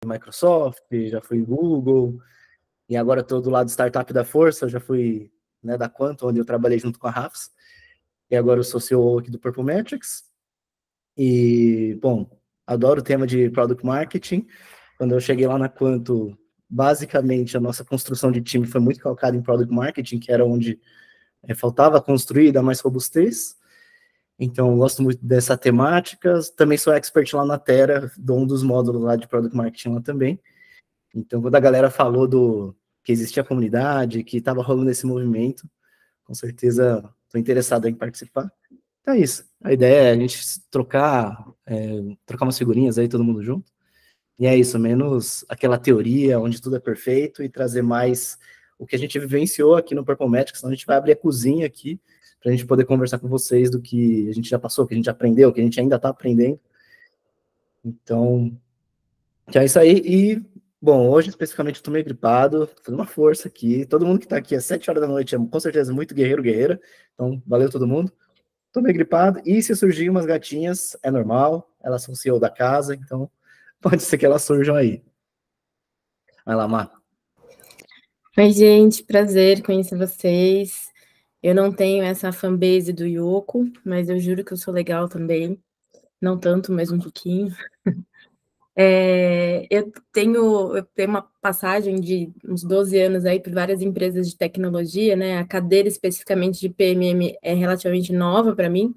Microsoft, já fui Google, e agora estou do lado do startup da Força, eu já fui, né, da Quanto, onde eu trabalhei junto com a Rafs, e agora eu sou CEO aqui do Purple Metrics. E, bom, adoro o tema de Product Marketing. Quando eu cheguei lá na Quanto, basicamente a nossa construção de time foi muito calcada em Product Marketing, que era onde faltava construir, dar mais robustez. Então, eu gosto muito dessa temática. Também sou expert lá na Terra, dou um dos módulos lá de Product Marketing lá também. Então, quando a galera falou que existia a comunidade, que estava rolando esse movimento, com certeza estou interessado em participar. Então é isso. A ideia é a gente trocar umas figurinhas aí, todo mundo junto. E é isso, menos aquela teoria onde tudo é perfeito e trazer mais o que a gente vivenciou aqui no Purple Metrics. Senão a gente vai abrir a cozinha aqui para a gente poder conversar com vocês do que a gente já passou, que a gente aprendeu, que a gente ainda está aprendendo. Então, é isso aí. E, bom, hoje especificamente eu tô meio gripado, tô fazendo uma força aqui. Todo mundo que tá aqui às 7 horas da noite é com certeza muito guerreiro, guerreira. Então, valeu todo mundo. Tô meio gripado. E se surgir umas gatinhas, é normal. Elas são CEO da casa, então pode ser que elas surjam aí. Vai lá, Má. Oi, gente, prazer conhecer vocês. Eu não tenho essa fanbase do Yoko, mas eu juro que eu sou legal também. Não tanto, mas um pouquinho. Eu tenho uma passagem de uns 12 anos aí por várias empresas de tecnologia, né? A cadeira especificamente de PMM é relativamente nova para mim,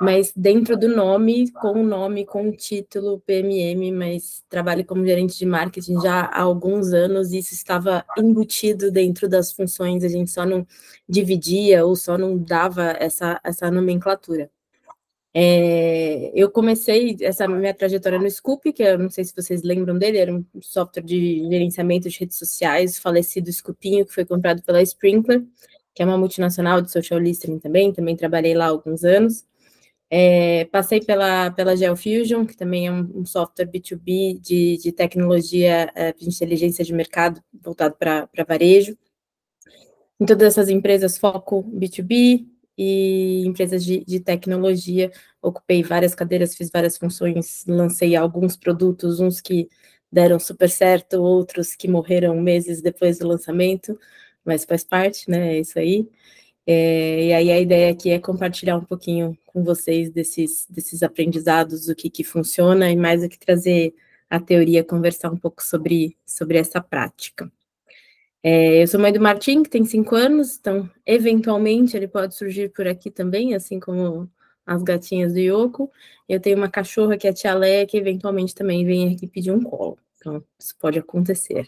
mas dentro do nome, com o título PMM, mas trabalho como gerente de marketing já há alguns anos, e isso estava embutido dentro das funções, a gente só não dividia ou só não dava essa nomenclatura. Eu comecei essa minha trajetória no Scoop, que eu não sei se vocês lembram dele, era um software de gerenciamento de redes sociais, falecido Scoopinho, que foi comprado pela Sprinklr, que é uma multinacional de social listening também trabalhei lá há alguns anos. Passei pela GeoFusion, que também é um software B2B de tecnologia de inteligência de mercado voltado para varejo. Em todas essas empresas, foco B2B e empresas de tecnologia, ocupei várias cadeiras, fiz várias funções, lancei alguns produtos, uns que deram super certo, outros que morreram meses depois do lançamento, mas faz parte, né? É isso aí. E aí a ideia aqui é compartilhar um pouquinho com vocês desses aprendizados, o que funciona, e mais do que trazer a teoria, conversar um pouco sobre essa prática. Eu sou mãe do Martim, que tem 5 anos, então, eventualmente, ele pode surgir por aqui também, assim como as gatinhas do Yoko. Eu tenho uma cachorra, que é a Tia Leia, que eventualmente também vem aqui pedir um colo. Então, isso pode acontecer.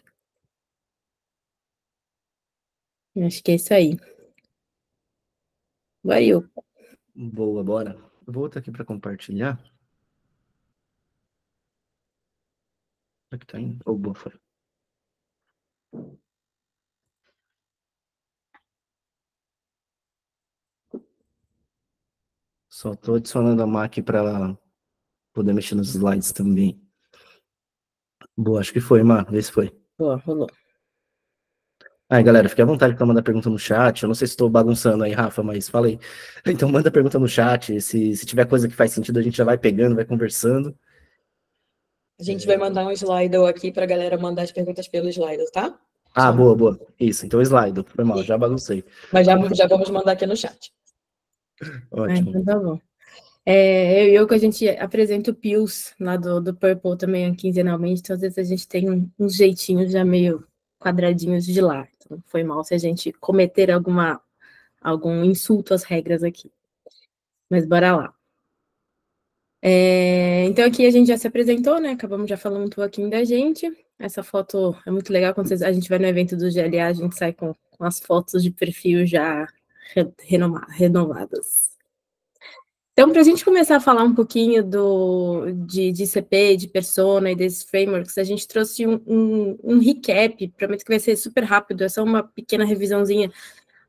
Acho que é isso aí. Vai, Yoko. Boa, bora. Eu vou aqui para compartilhar. Será que tá indo? Oh, boa, foi. Só tô adicionando a Má aqui para ela poder mexer nos slides também. Boa, acho que foi, Má. Vê se foi. Boa, rolou. Aí, galera, fique à vontade para mandar pergunta no chat. Eu não sei se estou bagunçando aí, Rafa, mas fala aí. Então, manda pergunta no chat. Se tiver coisa que faz sentido, a gente já vai pegando, vai conversando. A gente vai mandar um Slido aqui para a galera mandar as perguntas pelo Slido, tá? Ah, boa, boa. Isso, então slide. Foi mal, já baguncei. Mas já vamos mandar aqui no chat. Ótimo. Então tá bom. Eu e Yoko, a gente apresenta o Pills lá do Purple também quinzenalmente, então às vezes a gente tem uns jeitinhos já meio quadradinhos de lá. Então foi mal se a gente cometer algum insulto às regras aqui. Mas bora lá. Então aqui a gente já se apresentou, né? Acabamos já falando um pouquinho da gente. Essa foto é muito legal, quando a gente vai no evento do GLA, a gente sai com as fotos de perfil já renovadas. Então, para a gente começar a falar um pouquinho de CP, de persona e desses frameworks, a gente trouxe um recap, prometo que vai ser super rápido, é só uma pequena revisãozinha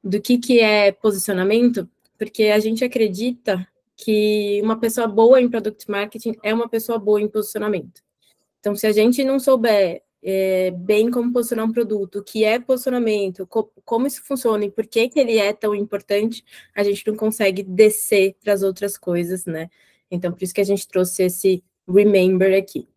do que é posicionamento, porque a gente acredita que uma pessoa boa em Product Marketing é uma pessoa boa em posicionamento. Então, se a gente não souber bem como posicionar um produto, o que é posicionamento, como isso funciona e por que ele é tão importante, a gente não consegue descer para as outras coisas, né? Então, por isso que a gente trouxe esse remember aqui.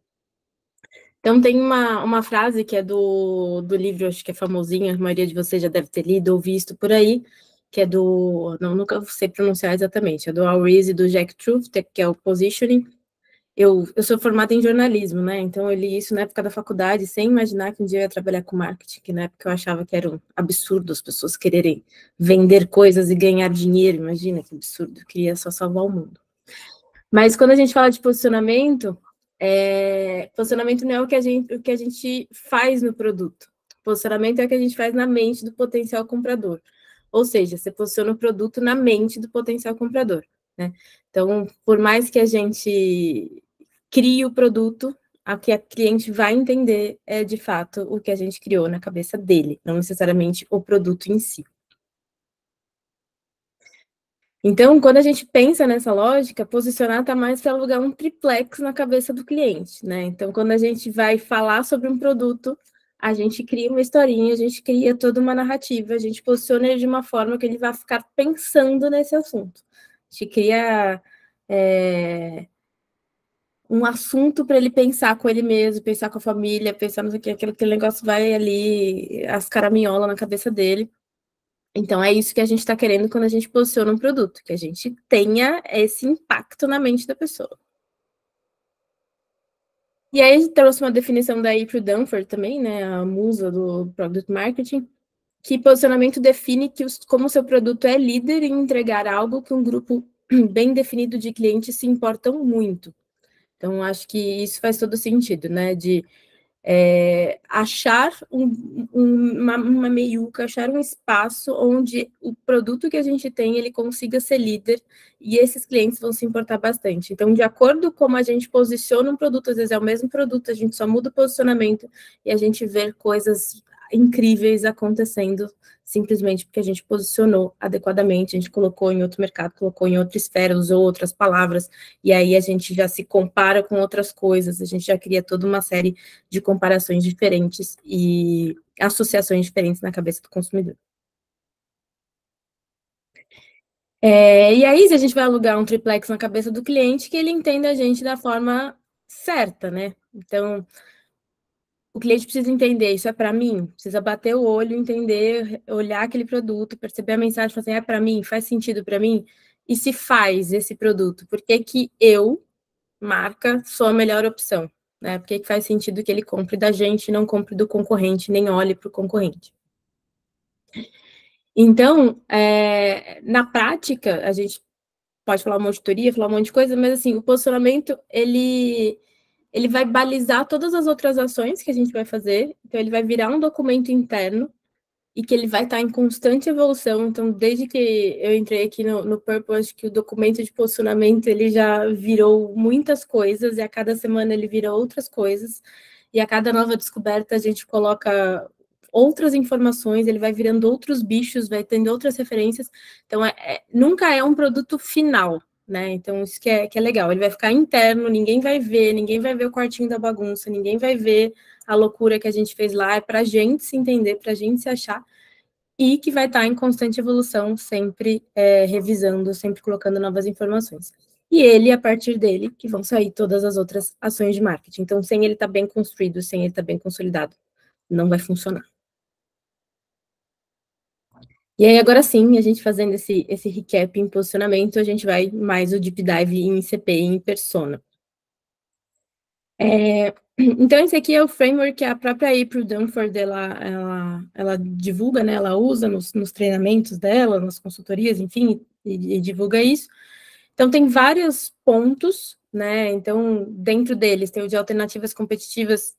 Então, tem uma frase que é do livro, acho que é famosinho, a maioria de vocês já deve ter lido ou visto por aí, que é nunca sei pronunciar exatamente, é do Al Ries e do Jack Truth, que é o Positioning. Eu sou formada em jornalismo, né? Então, eu li isso na época da faculdade, sem imaginar que um dia eu ia trabalhar com marketing, que na época eu achava que era um absurdo as pessoas quererem vender coisas e ganhar dinheiro. Imagina que absurdo, eu queria só salvar o mundo. Mas quando a gente fala de posicionamento, posicionamento não é o que a gente faz no produto. Posicionamento é o que a gente faz na mente do potencial comprador. Ou seja, você posiciona o produto na mente do potencial comprador, né? Então, por mais que a gente crie o produto, o que a cliente vai entender é, de fato, o que a gente criou na cabeça dele, não necessariamente o produto em si. Então, quando a gente pensa nessa lógica, posicionar está mais para alugar um triplex na cabeça do cliente, né? Então, quando a gente vai falar sobre um produto, a gente cria uma historinha, a gente cria toda uma narrativa, a gente posiciona ele de uma forma que ele vai ficar pensando nesse assunto. A gente cria um assunto para ele pensar com ele mesmo, pensar com a família, pensar no que aquele negócio vai ali, as caraminholas na cabeça dele. Então, é isso que a gente está querendo quando a gente posiciona um produto, que a gente tenha esse impacto na mente da pessoa. E aí, a gente trouxe uma definição da April Dunford também, né, a musa do Product Marketing, que posicionamento define como o seu produto é líder em entregar algo que um grupo bem definido de clientes se importam muito. Então, acho que isso faz todo sentido, né, de achar uma meiuca, achar um espaço onde o produto que a gente tem, ele consiga ser líder e esses clientes vão se importar bastante. Então, de acordo com como a gente posiciona um produto, às vezes é o mesmo produto, a gente só muda o posicionamento e a gente vê coisas incríveis acontecendo simplesmente porque a gente posicionou adequadamente, a gente colocou em outro mercado, colocou em outra esfera, usou outras palavras, e aí a gente já se compara com outras coisas, a gente já cria toda uma série de comparações diferentes e associações diferentes na cabeça do consumidor. E aí, se a gente vai alugar um triplex na cabeça do cliente, que ele entenda a gente da forma certa, né? Então, o cliente precisa entender, isso é para mim? Precisa bater o olho, entender, olhar aquele produto, perceber a mensagem, falar assim, é para mim? Faz sentido para mim? E se faz esse produto, por que que eu, marca, sou a melhor opção? Né? Por que que faz sentido que ele compre da gente, não compre do concorrente, nem olhe para o concorrente? Então, na prática, a gente pode falar uma auditoria, falar um monte de coisa, mas assim, o posicionamento, ele vai balizar todas as outras ações que a gente vai fazer, então ele vai virar um documento interno e que ele vai estar em constante evolução. Então, desde que eu entrei aqui no Purple, acho que o documento de posicionamento, ele já virou muitas coisas, e a cada semana ele vira outras coisas, e a cada nova descoberta a gente coloca outras informações, ele vai virando outros bichos, vai tendo outras referências. Então, nunca é um produto final, né? Então, isso que é legal. Ele vai ficar interno, ninguém vai ver o quartinho da bagunça, ninguém vai ver a loucura que a gente fez lá, é para a gente se entender, para a gente se achar, e que vai estar em constante evolução, sempre revisando, sempre colocando novas informações. E ele, a partir dele, que vão sair todas as outras ações de marketing. Então, sem ele estar bem construído, sem ele estar bem consolidado, não vai funcionar. E aí, agora sim, a gente fazendo esse recap em posicionamento, a gente vai mais o deep dive em CP e em persona. Então, esse aqui é o framework que a própria April Dunford, ela divulga, né, ela usa nos treinamentos dela, nas consultorias, enfim, e divulga isso. Então, tem vários pontos, né, então, dentro deles tem o de alternativas competitivas,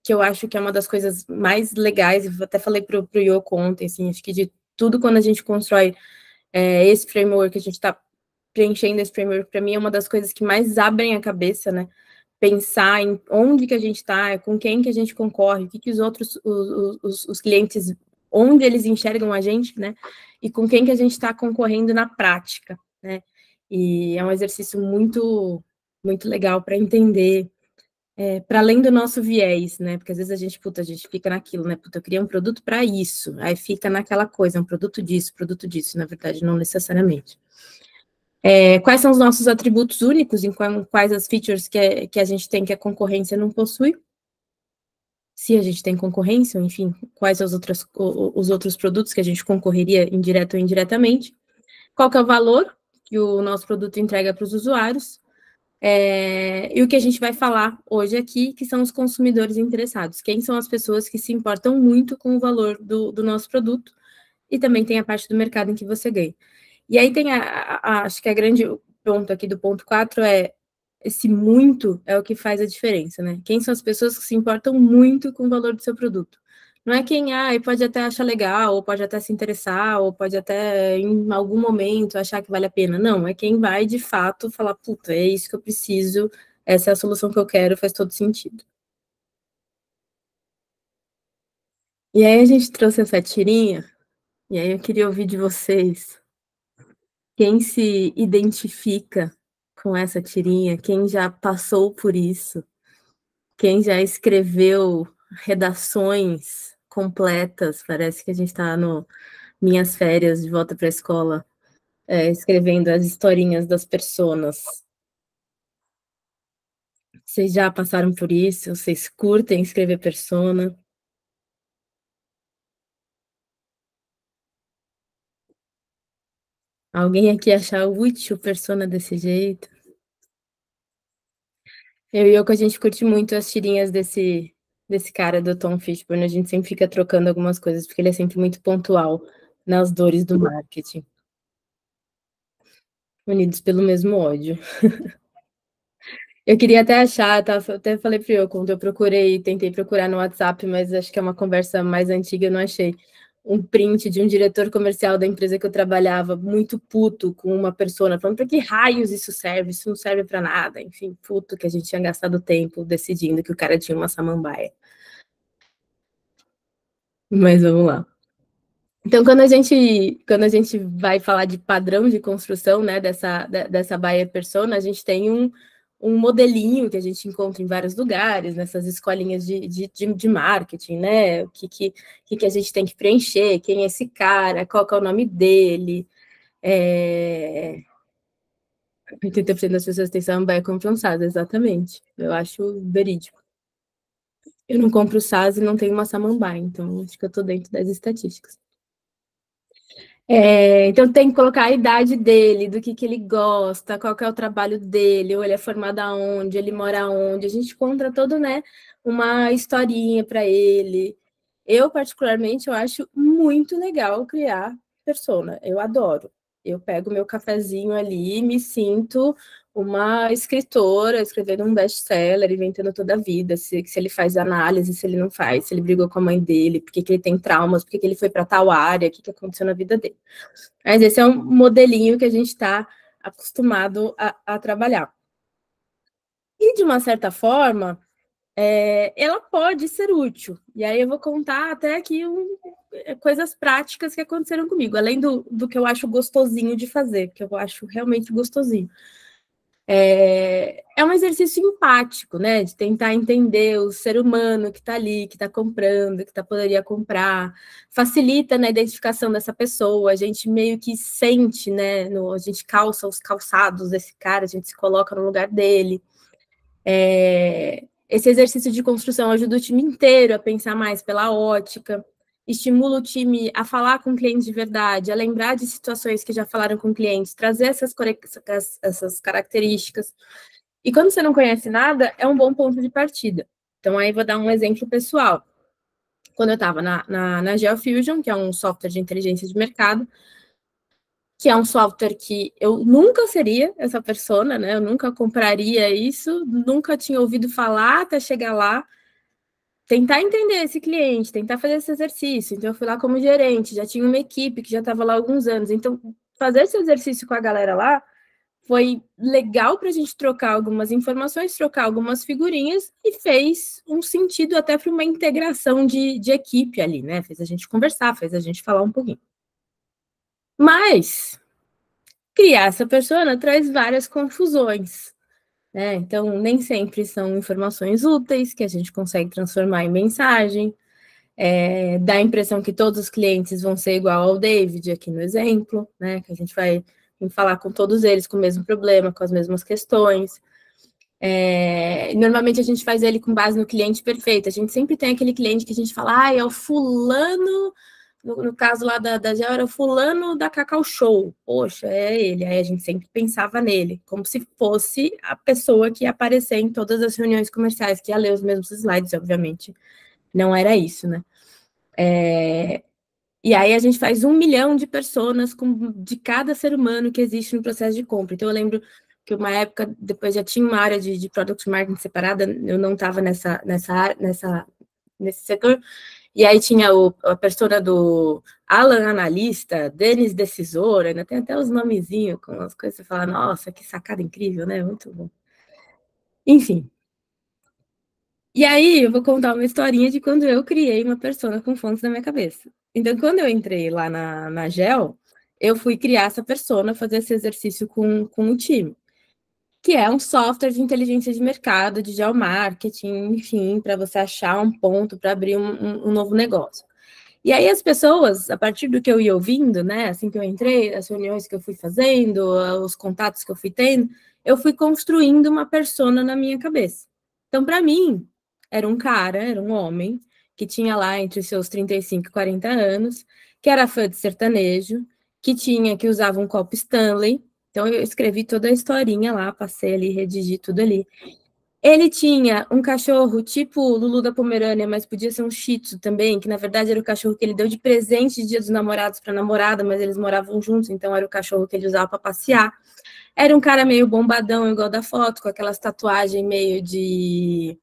que eu acho que é uma das coisas mais legais, eu até falei para o Yoko ontem, assim, acho que de tudo quando a gente constrói esse framework, a gente está preenchendo esse framework, para mim é uma das coisas que mais abrem a cabeça, né, pensar em onde que a gente está, com quem que a gente concorre, o que os outros, os clientes, onde eles enxergam a gente, né, e com quem que a gente está concorrendo na prática, né, e é um exercício muito, muito legal para entender, para além do nosso viés, né, porque às vezes a gente fica naquilo, né, eu queria um produto para isso, aí fica naquela coisa, um produto disso, na verdade, não necessariamente. Quais são os nossos atributos únicos, quais as features que a gente tem que a concorrência não possui, se a gente tem concorrência, enfim, quais são os outros produtos que a gente concorreria indireto ou indiretamente, qual que é o valor que o nosso produto entrega para os usuários, e o que a gente vai falar hoje aqui, que são os consumidores interessados, quem são as pessoas que se importam muito com o valor do nosso produto, e também tem a parte do mercado em que você ganha. E aí tem, acho que a grande ponto aqui do ponto 4 esse muito é o que faz a diferença, né? Quem são as pessoas que se importam muito com o valor do seu produto? Não é quem, pode até achar legal, ou pode até se interessar, ou pode até, em algum momento, achar que vale a pena. Não, é quem vai, de fato, falar, puta, é isso que eu preciso, essa é a solução que eu quero, faz todo sentido. E aí a gente trouxe essa tirinha, e aí eu queria ouvir de vocês, quem se identifica com essa tirinha, quem já passou por isso, quem já escreveu redações completas, parece que a gente está no Minhas Férias de volta para a escola, escrevendo as historinhas das personas. Vocês já passaram por isso? Vocês curtem escrever persona? Alguém aqui achar útil persona desse jeito? Eu e Yoko, a gente curte muito as tirinhas desse cara do Tom Fishburne, a gente sempre fica trocando algumas coisas, porque ele é sempre muito pontual nas dores do marketing. Unidos pelo mesmo ódio. Eu queria até achar, tá? Até falei para eu, quando eu tentei procurar no WhatsApp, mas acho que é uma conversa mais antiga, eu não achei. Um print de um diretor comercial da empresa que eu trabalhava, muito puto com uma persona, falando para que raios isso serve? Isso não serve para nada. Enfim, puto que a gente tinha gastado tempo decidindo que o cara tinha uma samambaia. Mas vamos lá. Então, quando a gente vai falar de padrão de construção, né, dessa buyer persona, a gente tem um modelinho que a gente encontra em vários lugares, nessas escolinhas de marketing, né? O que a gente tem que preencher, quem é esse cara, qual que é o nome dele. 80% das pessoas têm samambaia compensada, exatamente. Eu acho verídico. Eu não compro SAS e não tenho uma samambaia, então acho que eu estou dentro das estatísticas. Então tem que colocar a idade dele, do que ele gosta, qual que é o trabalho dele, ou ele é formado aonde, ele mora aonde. A gente conta todo, né, uma historinha para ele. Eu, particularmente, eu acho muito legal criar persona. Eu adoro. Eu pego meu cafezinho ali e me sinto uma escritora escrevendo um best-seller, inventando toda a vida, se ele faz análise, se ele não faz, se ele brigou com a mãe dele, por que ele tem traumas, por que ele foi para tal área, o que aconteceu na vida dele. Mas esse é um modelinho que a gente está acostumado a trabalhar. E, de uma certa forma, ela pode ser útil. E aí eu vou contar até aqui coisas práticas que aconteceram comigo, além do que eu acho gostosinho de fazer, que eu acho realmente gostosinho. É um exercício empático, né? De tentar entender o ser humano que está ali, que está comprando, que poderia comprar. Facilita na identificação dessa pessoa, a gente meio que sente, né? A gente calça os calçados desse cara, a gente se coloca no lugar dele. Esse exercício de construção ajuda o time inteiro a pensar mais pela ótica, estimula o time a falar com clientes de verdade, a lembrar de situações que já falaram com clientes, trazer essas características. E quando você não conhece nada, é um bom ponto de partida. Então, aí vou dar um exemplo pessoal. Quando eu estava na GeoFusion, que é um software de inteligência de mercado, que é um software que eu nunca seria essa persona, né? Eu nunca compraria isso, nunca tinha ouvido falar até chegar lá, tentar entender esse cliente, tentar fazer esse exercício. Então, eu fui lá como gerente, já tinha uma equipe que já estava lá há alguns anos. Então, fazer esse exercício com a galera lá foi legal para a gente trocar algumas informações, trocar algumas figurinhas e fez um sentido até para uma integração de equipe ali, né? Fez a gente conversar, fez a gente falar um pouquinho. Mas criar essa persona traz várias confusões, né? Então, nem sempre são informações úteis que a gente consegue transformar em mensagem. Dá a impressão que todos os clientes vão ser igual ao David, aqui no exemplo, né? Que a gente vai em falar com todos eles com o mesmo problema, com as mesmas questões. Normalmente a gente faz ele com base no cliente perfeito. A gente sempre tem aquele cliente que a gente fala, é o fulano, no caso lá da Gel, era o fulano da Cacau Show. Poxa, é ele. Aí a gente sempre pensava nele, como se fosse a pessoa que ia aparecer em todas as reuniões comerciais, que ia ler os mesmos slides, obviamente. Não era isso, né? E aí a gente faz 1 milhão de personas de cada ser humano que existe no processo de compra. Então eu lembro que uma época, depois já tinha uma área de Product Marketing separada, eu não estava nesse setor, e aí tinha a persona do Alan Analista, Denis Decisor, ainda tem até os nomezinhos com as coisas, você fala, nossa, que sacada incrível, né? Muito bom. Enfim. E aí eu vou contar uma historinha de quando eu criei uma persona com fontes na minha cabeça. Então, quando eu entrei lá na Gel, eu fui criar essa persona, fazer esse exercício com o time, que é um software de inteligência de mercado, de geomarketing, enfim, para você achar um ponto para abrir um novo negócio. E aí as pessoas, a partir do que eu ia ouvindo, né, assim que eu entrei, as reuniões que eu fui fazendo, os contatos que eu fui tendo, eu fui construindo uma persona na minha cabeça. Então, para mim, era um homem, que tinha lá entre seus 35 e 40 anos, que era fã de sertanejo, que usava um copo Stanley. Então, eu escrevi toda a historinha lá, passei ali, redigi tudo ali. Ele tinha um cachorro tipo Lulu da Pomerânia, mas podia ser um Shih Tzu também, que na verdade era o cachorro que ele deu de presente de Dia dos Namorados para a namorada, mas eles moravam juntos, então era o cachorro que ele usava para passear. Era um cara meio bombadão, igual da foto, com aquelas tatuagens meio de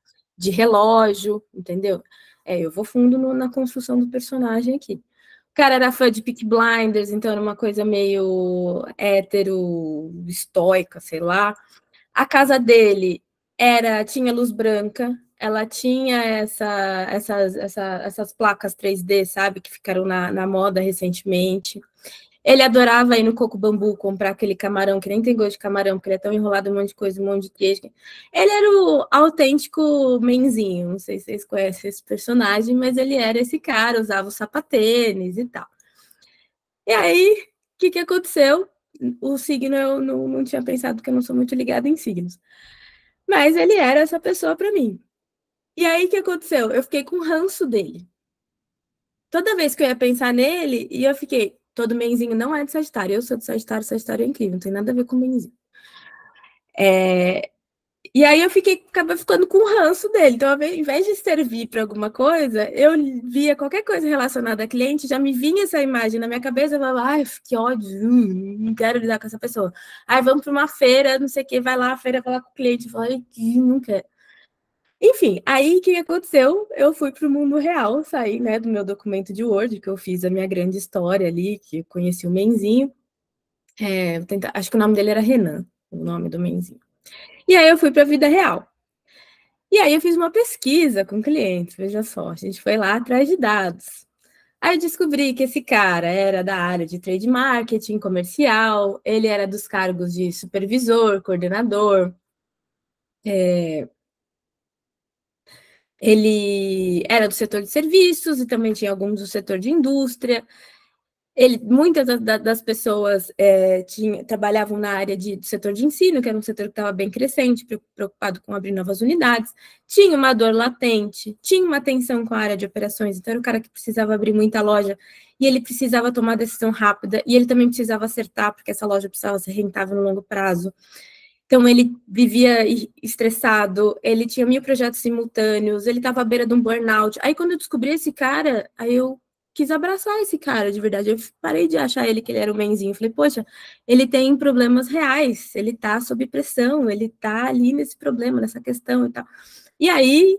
relógio, entendeu? Eu vou fundo na construção do personagem aqui. O cara era fã de Peaky Blinders, então era uma coisa meio hétero, estoica, sei lá. A casa dele tinha luz branca, ela tinha essas placas 3D, sabe, que ficaram na moda recentemente. Ele adorava ir no Coco Bambu comprar aquele camarão, que nem tem gosto de camarão, porque ele é tão enrolado, um monte de coisa, um monte de queijo. Ele era o autêntico menzinho, não sei se vocês conhecem esse personagem, mas ele era esse cara, usava os sapatênis e tal. E aí, o que aconteceu? O signo eu não tinha pensado, porque eu não sou muito ligada em signos. Mas ele era essa pessoa para mim. E aí, o que aconteceu? Eu fiquei com ranço dele. Toda vez que eu ia pensar nele, e eu fiquei, todo menzinho não é de Sagitário, eu sou de Sagitário, Sagitário é incrível, não tem nada a ver com menzinho. E aí eu acabei ficando com ranço dele. Então, ao invés de servir para alguma coisa, eu via qualquer coisa relacionada a cliente, já me vinha essa imagem na minha cabeça, eu falava, ai, que ódio, não quero lidar com essa pessoa. Aí vamos para uma feira, não sei o que, vai lá, a feira, falar com o cliente, eu falei, não quero. Enfim, aí o que aconteceu? Eu fui para o mundo real, saí, né, do meu documento de Word, que eu fiz a minha grande história ali, que eu conheci o menzinho. Acho que o nome dele era Renan, o nome do menzinho. E aí eu fui para a vida real. E aí eu fiz uma pesquisa com clientes, veja só, a gente foi lá atrás de dados. Aí eu descobri que esse cara era da área de trade marketing, comercial, ele era dos cargos de supervisor, coordenador, ele era do setor de serviços e também tinha alguns do setor de indústria. Muitas das pessoas trabalhavam na área do setor de ensino, que era um setor que estava bem crescente, preocupado com abrir novas unidades. Tinha uma dor latente, tinha uma tensão com a área de operações, então era o cara que precisava abrir muita loja e ele precisava tomar decisão rápida e ele também precisava acertar, porque essa loja precisava ser rentável no longo prazo. Então, ele vivia estressado, ele tinha 1000 projetos simultâneos, ele estava à beira de um burnout. Aí, quando eu descobri esse cara, aí eu quis abraçar esse cara, de verdade. Eu parei de achar que ele era um menzinho. Falei, poxa, ele tem problemas reais, ele está sob pressão, ele está ali nesse problema, nessa questão e tal. E aí,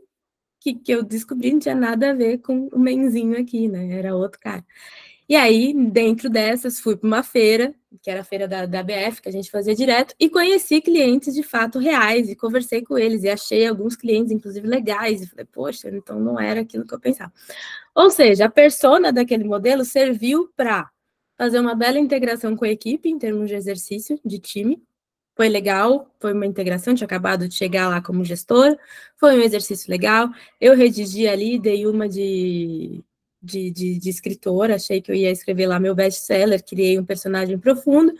que eu descobri, não tinha nada a ver com o menzinho aqui, né? Era outro cara. E aí, dentro dessas, fui para uma feira, que era a feira da BF, que a gente fazia direto, e conheci clientes de fato reais, e conversei com eles, e achei alguns clientes, inclusive, legais, e falei, poxa, então não era aquilo que eu pensava. Ou seja, a persona daquele modelo serviu para fazer uma bela integração com a equipe, em termos de exercício, de time. Foi legal, foi uma integração, tinha acabado de chegar lá como gestora, foi um exercício legal, eu redigi ali, dei uma de escritora, achei que eu ia escrever lá meu best-seller, criei um personagem profundo,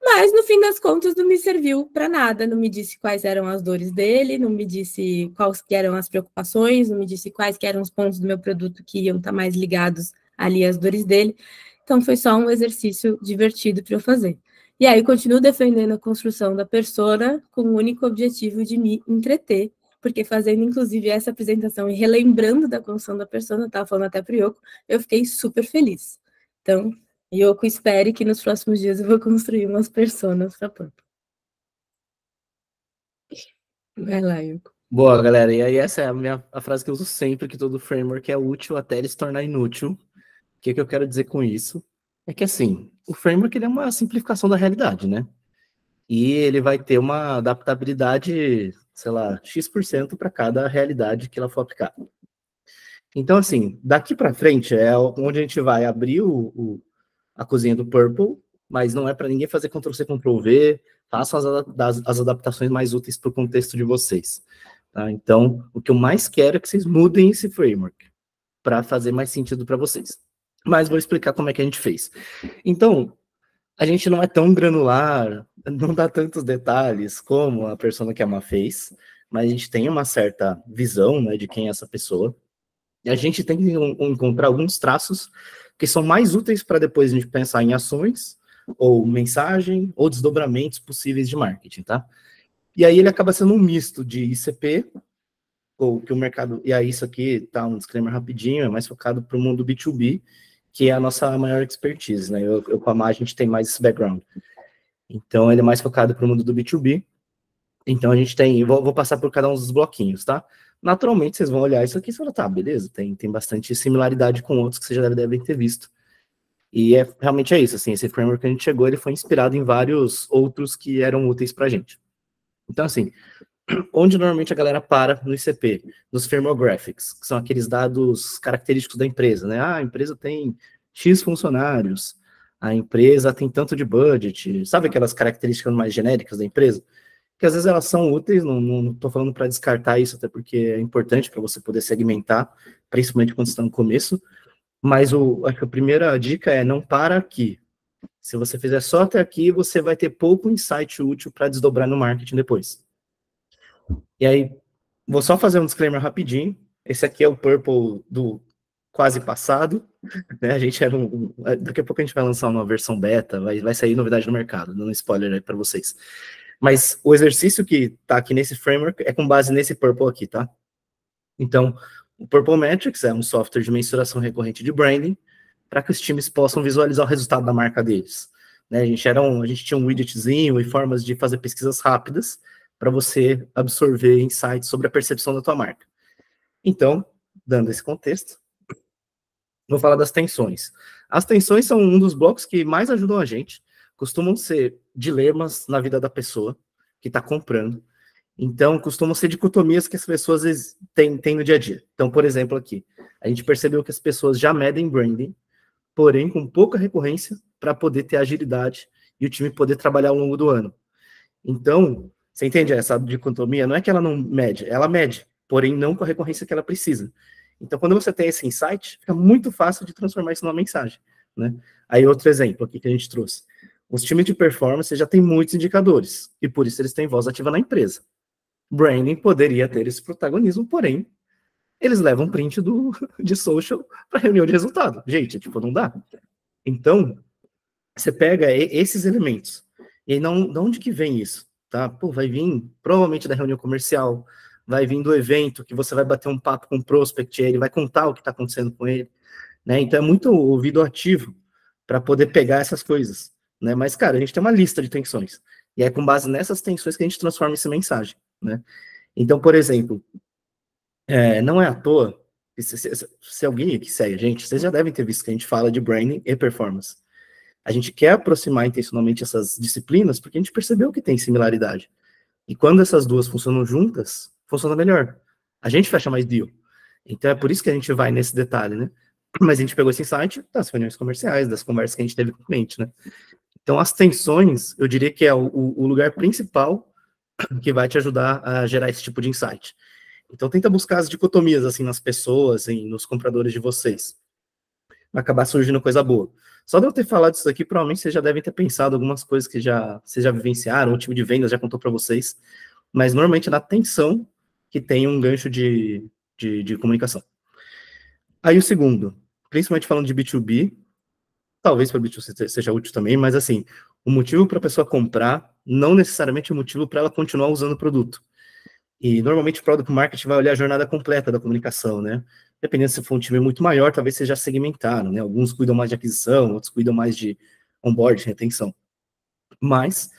Mas, no fim das contas, não me serviu para nada. Não me disse quais eram as dores dele, não me disse quais que eram as preocupações, não me disse quais que eram os pontos do meu produto que iam estar mais ligados ali às dores dele. Então, foi só um exercício divertido para eu fazer. E aí, continuo defendendo a construção da persona com o único objetivo de me entreter, porque fazendo, inclusive, essa apresentação e relembrando da construção da persona, eu estava falando até para o Yoko, eu fiquei super feliz. Então, Yoko, espere que nos próximos dias eu vou construir umas personas para Purple. Vai lá, Yoko. Boa, galera. E aí essa é a frase que eu uso sempre, que todo framework é útil até ele se tornar inútil. O que eu quero dizer com isso? É que, assim, o framework ele é uma simplificação da realidade, né? E ele vai ter uma adaptabilidade, sei lá, X% para cada realidade que ela for aplicar. Então, assim, daqui para frente é onde a gente vai abrir a cozinha do Purple, mas não é para ninguém fazer Ctrl+C, Ctrl+V, façam as adaptações mais úteis para o contexto de vocês. Tá? Então, o que eu mais quero é que vocês mudem esse framework para fazer mais sentido para vocês. Mas vou explicar como é que a gente fez. Então, a gente não é tão granular, não dá tantos detalhes como a persona que a Má fez, mas a gente tem uma certa visão, né, de quem é essa pessoa. E a gente tem que encontrar alguns traços que são mais úteis para depois a gente pensar em ações, ou mensagem, ou desdobramentos possíveis de marketing, tá? E aí ele acaba sendo um misto de ICP, ou que o mercado... E aí isso aqui tá um disclaimer rapidinho, é mais focado para o mundo B2B, que é a nossa maior expertise, né? Eu com a Má, a gente tem mais esse background. Então ele é mais focado para o mundo do B2B. Então a gente tem... Vou passar por cada um dos bloquinhos, tá? Naturalmente, vocês vão olhar isso aqui e falar, tá, beleza, tem bastante similaridade com outros que vocês já devem ter visto. E realmente é isso, assim, esse framework que a gente chegou, ele foi inspirado em vários outros que eram úteis pra gente. Então, assim, onde normalmente a galera para no ICP? Nos firmographics, que são aqueles dados característicos da empresa, né? Ah, a empresa tem X funcionários, a empresa tem tanto de budget, sabe aquelas características mais genéricas da empresa? Que às vezes elas são úteis, não estou falando para descartar isso, até porque é importante para você poder segmentar, principalmente quando você está no começo, mas acho que a primeira dica é não para aqui. Se você fizer só até aqui, você vai ter pouco insight útil para desdobrar no marketing depois. E aí, vou só fazer um disclaimer rapidinho, esse aqui é o Purple do quase passado, né? A gente era daqui a pouco a gente vai lançar uma versão beta, vai sair novidade no mercado, dando um spoiler aí para vocês. Mas o exercício que está aqui nesse framework é com base nesse Purple aqui, tá? Então, o Purple Metrics é um software de mensuração recorrente de branding para que os times possam visualizar o resultado da marca deles. Né? A gente tinha um widgetzinho e formas de fazer pesquisas rápidas para você absorver insights sobre a percepção da tua marca. Então, dando esse contexto, vou falar das tensões. As tensões são um dos blocos que mais ajudam a gente, costumam ser dilemas na vida da pessoa que está comprando. Então, costumam ser dicotomias que as pessoas às vezes têm no dia a dia. Então, por exemplo, aqui, a gente percebeu que as pessoas já medem branding, porém com pouca recorrência para poder ter agilidade e o time poder trabalhar ao longo do ano. Então, você entende essa dicotomia? Não é que ela não mede, ela mede, porém não com a recorrência que ela precisa. Então, quando você tem esse insight, fica muito fácil de transformar isso numa mensagem, né? Aí, outro exemplo aqui que a gente trouxe. Os times de performance já têm muitos indicadores, e por isso eles têm voz ativa na empresa. Branding poderia ter esse protagonismo, porém, eles levam print de social para reunião de resultado. Gente, tipo, não dá. Então, você pega esses elementos, e aí, de onde que vem isso? Tá? Pô, vai vir, provavelmente, da reunião comercial, vai vir do evento, que você vai bater um papo com o prospect, ele vai contar o que está acontecendo com ele, né? Então, é muito ouvido ativo para poder pegar essas coisas, né? Mas, cara, a gente tem uma lista de tensões, e é com base nessas tensões que a gente transforma essa mensagem, né? Então, por exemplo, não é à toa, se alguém que segue a gente, vocês já devem ter visto que a gente fala de branding e performance. A gente quer aproximar intencionalmente essas disciplinas porque a gente percebeu que tem similaridade. E quando essas duas funcionam juntas, funciona melhor. A gente fecha mais deal. Então é por isso que a gente vai nesse detalhe, né? Mas a gente pegou esse insight das reuniões comerciais, das conversas que a gente teve com o cliente, né? Então as tensões, eu diria que é o lugar principal que vai te ajudar a gerar esse tipo de insight. Então tenta buscar as dicotomias assim nas pessoas, nos compradores de vocês. Vai acabar surgindo coisa boa. Só de eu ter falado isso aqui, provavelmente vocês já devem ter pensado algumas coisas que vocês já vivenciaram, o time de vendas já contou para vocês, mas normalmente é na tensão que tem um gancho de comunicação. Aí o segundo, principalmente falando de B2B, talvez para B2C seja útil também, mas assim, o motivo para a pessoa comprar não necessariamente é o motivo para ela continuar usando o produto. E normalmente o Product Marketing vai olhar a jornada completa da comunicação, né? Dependendo se for um time muito maior, talvez vocês já segmentaram, né? Alguns cuidam mais de aquisição, outros cuidam mais de onboarding, retenção. Mas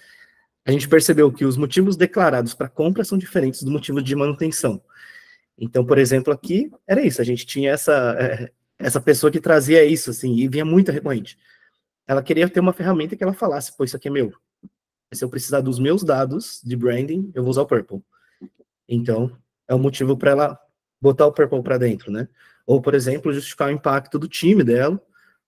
a gente percebeu que os motivos declarados para compra são diferentes do motivo de manutenção. Então, por exemplo, aqui era isso, a gente tinha essa pessoa que trazia isso, assim, e vinha muito recorrente. Ela queria ter uma ferramenta que ela falasse, pô, isso aqui é meu. Se eu precisar dos meus dados de branding, eu vou usar o Purple. Então, é um motivo para ela botar o Purple para dentro, né? Ou, por exemplo, justificar o impacto do time dela,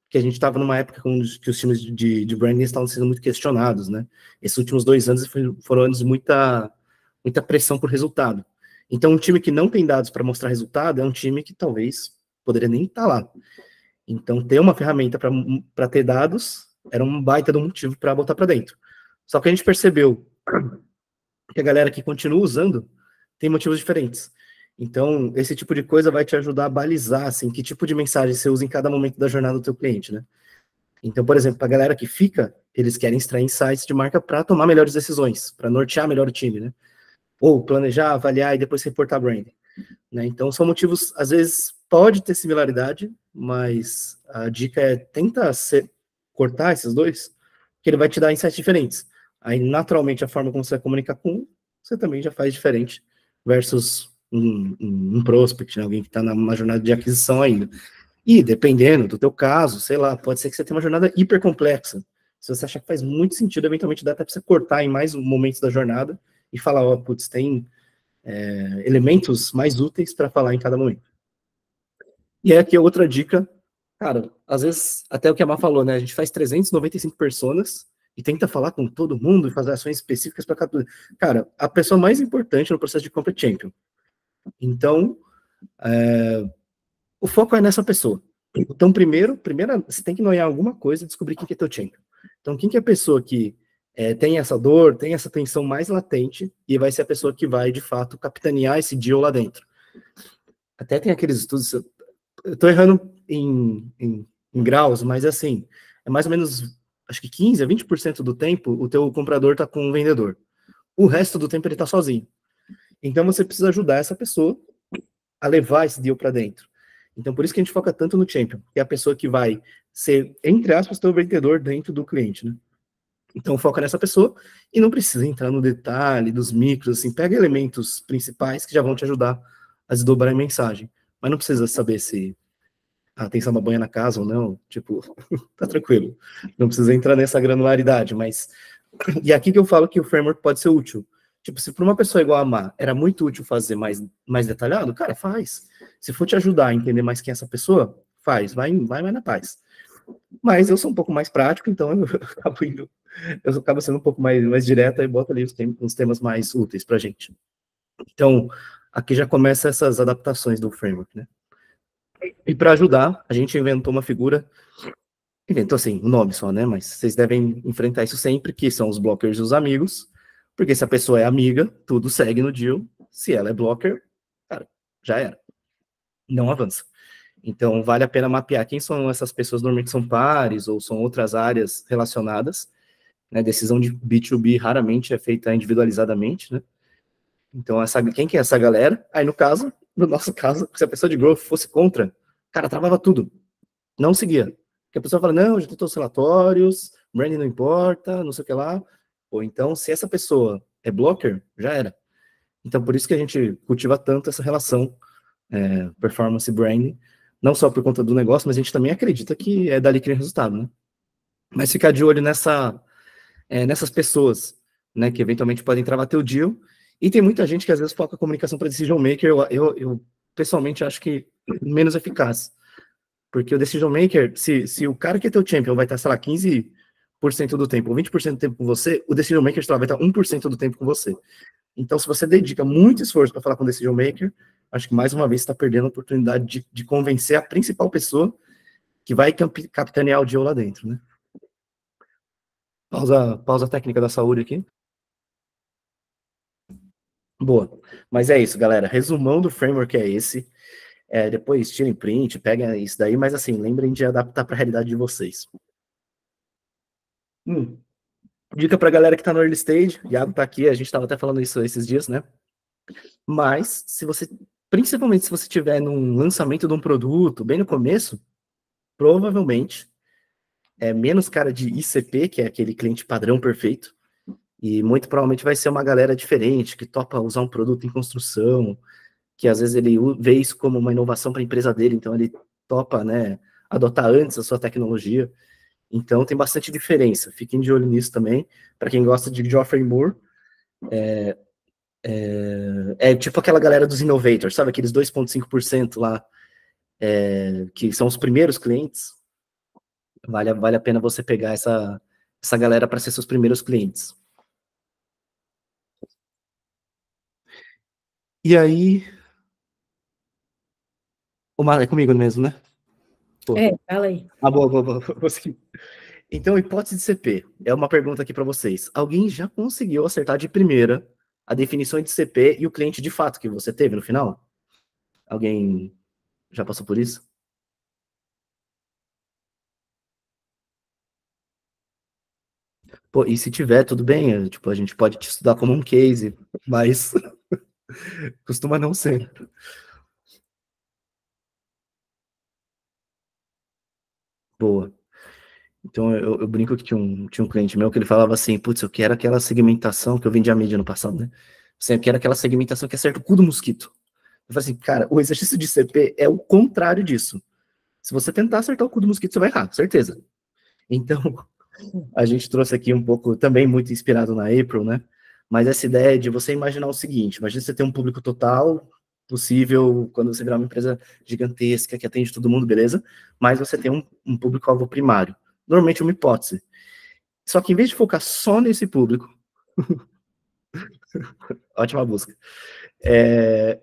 que a gente estava numa época que os times de branding estavam sendo muito questionados, né? Esses últimos 2 anos foram anos de muita pressão por resultado. Então, um time que não tem dados para mostrar resultado é um time que talvez poderia nem estar lá. Então, ter uma ferramenta para ter dados era um baita de um motivo para botar para dentro. Só que a gente percebeu que a galera que continua usando tem motivos diferentes. Então, esse tipo de coisa vai te ajudar a balizar, assim, que tipo de mensagem você usa em cada momento da jornada do teu cliente, né? Então, por exemplo, a galera que fica, eles querem extrair insights de marca para tomar melhores decisões, para nortear melhor o time, né? Ou planejar, avaliar e depois reportar branding, né? Então, são motivos, às vezes, pode ter similaridade, mas a dica é tenta cortar esses dois, que ele vai te dar insights diferentes. Aí, naturalmente, a forma como você vai comunicar com um, você também já faz diferente versus um prospect, né? Alguém que está numa jornada de aquisição ainda. E, dependendo do teu caso, sei lá, pode ser que você tenha uma jornada hiper complexa. Se você achar que faz muito sentido, eventualmente dá até para você cortar em mais momentos da jornada e falar, ó, putz, tem elementos mais úteis para falar em cada momento. E aí aqui outra dica, cara, às vezes, até o que a Má falou, né, a gente faz 395 personas e tenta falar com todo mundo e fazer ações específicas para cada... Cara, a pessoa mais importante no processo de compra é champion. Então, o foco é nessa pessoa. Então, primeiro, você tem que noiar alguma coisa e descobrir quem que é teu champion. Então, quem que é a pessoa que tem essa dor, tem essa tensão mais latente e vai ser a pessoa que vai, de fato, capitanear esse deal lá dentro. Até tem aqueles estudos, eu tô errando em graus, mas assim, é mais ou menos, acho que 15% a 20% do tempo o teu comprador tá com o vendedor. O resto do tempo ele tá sozinho. Então, você precisa ajudar essa pessoa a levar esse deal para dentro. Então, por isso que a gente foca tanto no champion, que é a pessoa que vai ser, entre aspas, teu vendedor dentro do cliente, né? Então, foca nessa pessoa e não precisa entrar no detalhe dos micros, assim, pega elementos principais que já vão te ajudar a desdobrar a mensagem. Mas não precisa saber se tem uma banha na casa ou não, tipo, tá tranquilo. Não precisa entrar nessa granularidade, mas... E aqui que eu falo que o framework pode ser útil. Tipo, se para uma pessoa igual a Má era muito útil fazer mais detalhado, cara, faz. Se for te ajudar a entender mais quem é essa pessoa, faz, vai na paz. Mas eu sou um pouco mais prático, então eu acabo sendo um pouco mais direta e boto ali os temas mais úteis pra gente. Então, aqui já começa essas adaptações do framework, né? E para ajudar, a gente inventou uma figura, inventou assim, o nome só, né? Mas vocês devem enfrentar isso sempre, que são os blockers e os amigos, porque se a pessoa é amiga, tudo segue no deal. Se ela é blocker, cara, já era. Não avança. Então, vale a pena mapear quem são essas pessoas, normalmente são pares ou são outras áreas relacionadas, né? Decisão de B2B raramente é feita individualizadamente, né? Então, quem que é essa galera? Aí, no nosso caso, se a pessoa de growth fosse contra, cara, travava tudo. Não seguia. Porque a pessoa fala, não, já tentou os relatórios, branding não importa, não sei o que lá. Ou então, se essa pessoa é blocker, já era. Então, por isso que a gente cultiva tanto essa relação performance branding, não só por conta do negócio, mas a gente também acredita que é dali que vem resultado, né? Mas ficar de olho nessas pessoas, né, que eventualmente podem travar teu deal, e tem muita gente que às vezes foca a comunicação para decision maker, eu pessoalmente acho que menos eficaz, porque o decision maker, se o cara que é teu champion vai estar, sei lá, 15% do tempo, ou 20% do tempo com você, o decision maker vai estar 1% do tempo com você. Então, se você dedica muito esforço para falar com o decision maker, acho que mais uma vez está perdendo a oportunidade de convencer a principal pessoa que vai capitanear o deal lá dentro, né? Pausa técnica da saúde aqui. Boa. Mas é isso, galera. Resumão do framework é esse. Depois tirem print, peguem isso daí, mas assim, lembrem de adaptar para a realidade de vocês. Dica para a galera que está no early stage, o Iago está aqui, a gente estava até falando isso esses dias, né? Mas, principalmente se você estiver num lançamento de um produto, bem no começo, provavelmente é menos cara de ICP, que é aquele cliente padrão perfeito, e muito provavelmente vai ser uma galera diferente, que topa usar um produto em construção, que às vezes ele vê isso como uma inovação para a empresa dele, então ele topa, né, adotar antes a sua tecnologia. Então tem bastante diferença. Fiquem de olho nisso também. Para quem gosta de Geoffrey Moore, é tipo aquela galera dos innovators, sabe? Aqueles 2,5% lá, que são os primeiros clientes. Vale a pena você pegar essa galera para ser seus primeiros clientes. E aí... É comigo mesmo, né? Pô. Fala aí. Boa. Então, hipótese de CP. É uma pergunta aqui para vocês. Alguém já conseguiu acertar de primeira a definição de CP e o cliente de fato que você teve no final? Alguém já passou por isso? Pô, e se tiver, tudo bem. Tipo, a gente pode te estudar como um case, mas costuma não ser. Boa. Então, eu brinco que tinha um cliente meu que ele falava assim, putz, eu quero aquela segmentação que eu vendi a mídia no passado, né? Eu quero aquela segmentação que acerta o cu do mosquito. Eu falei assim, cara, o exercício de CP é o contrário disso. Se você tentar acertar o cu do mosquito, você vai errar, certeza. Então, a gente trouxe aqui um pouco, também muito inspirado na April, né? Mas essa ideia de você imaginar o seguinte, imagina você ter um público total possível quando você virar uma empresa gigantesca que atende todo mundo, beleza? Mas você tem um público-alvo primário. Normalmente uma hipótese. Só que em vez de focar só nesse público, ótima busca,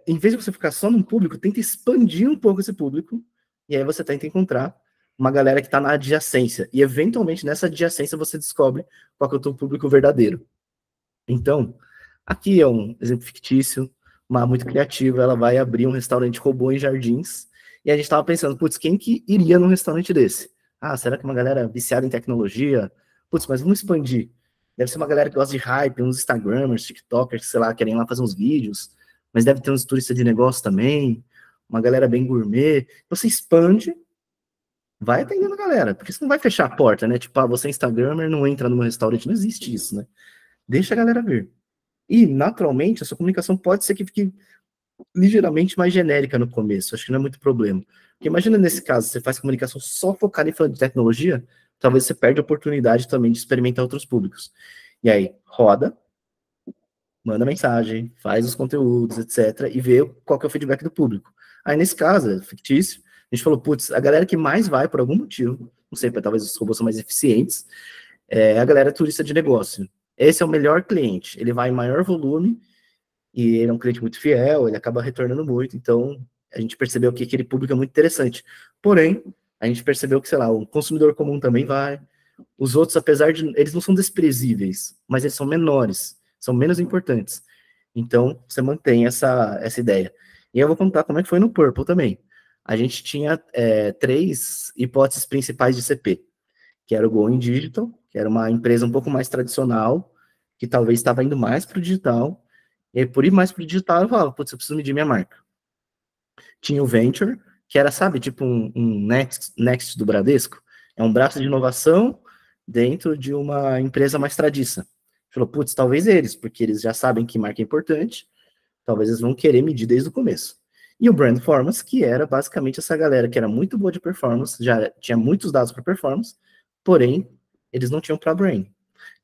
em vez de você focar só num público, tenta expandir um pouco esse público, e aí você tenta encontrar uma galera que está na adjacência, e eventualmente nessa adjacência você descobre qual que é o teu público verdadeiro. Então, aqui é um exemplo fictício, uma muito criativa, ela vai abrir um restaurante robô em Jardins, e a gente estava pensando, putz, quem que iria num restaurante desse? Ah, será que uma galera viciada em tecnologia? Putz, mas vamos expandir. Deve ser uma galera que gosta de hype, uns Instagramers, TikTokers, sei lá, querem ir lá fazer uns vídeos, mas deve ter uns turistas de negócio também, uma galera bem gourmet. Você expande, vai atendendo a galera, porque você não vai fechar a porta, né? Tipo, você é Instagramer, não entra no meu restaurante, não existe isso, né? Deixa a galera vir. E, naturalmente, a sua comunicação pode ser que fique ligeiramente mais genérica no começo, acho que não é muito problema. Porque imagina nesse caso, você faz comunicação só focada em falando de tecnologia, talvez você perde a oportunidade também de experimentar outros públicos. E aí, roda, manda mensagem, faz os conteúdos, etc., e vê qual que é o feedback do público. Aí, nesse caso, é fictício, a gente falou, putz, a galera que mais vai, por algum motivo, não sei, talvez os robôs são mais eficientes, é a galera turista de negócio. Esse é o melhor cliente, ele vai em maior volume, e ele é um cliente muito fiel, ele acaba retornando muito, então a gente percebeu que aquele público é muito interessante. Porém, a gente percebeu que, sei lá, o consumidor comum também vai, os outros, apesar de, eles não são desprezíveis, mas eles são menores, são menos importantes. Então, você mantém essa ideia. E eu vou contar como é que foi no Purple também. A gente tinha 3 hipóteses principais de CP, que era o Going Digital, que era uma empresa um pouco mais tradicional, que talvez estava indo mais para o digital, e aí, por ir mais para o digital, eu falava, putz, eu preciso medir minha marca. Tinha o Venture, que era, sabe, tipo um Next do Bradesco, é um braço de inovação dentro de uma empresa mais tradiça. Falou, putz, talvez eles, porque eles já sabem que marca é importante, talvez eles vão querer medir desde o começo. E o Brand Performance, que era basicamente essa galera que era muito boa de performance, já tinha muitos dados para performance, porém, eles não tinham para brain.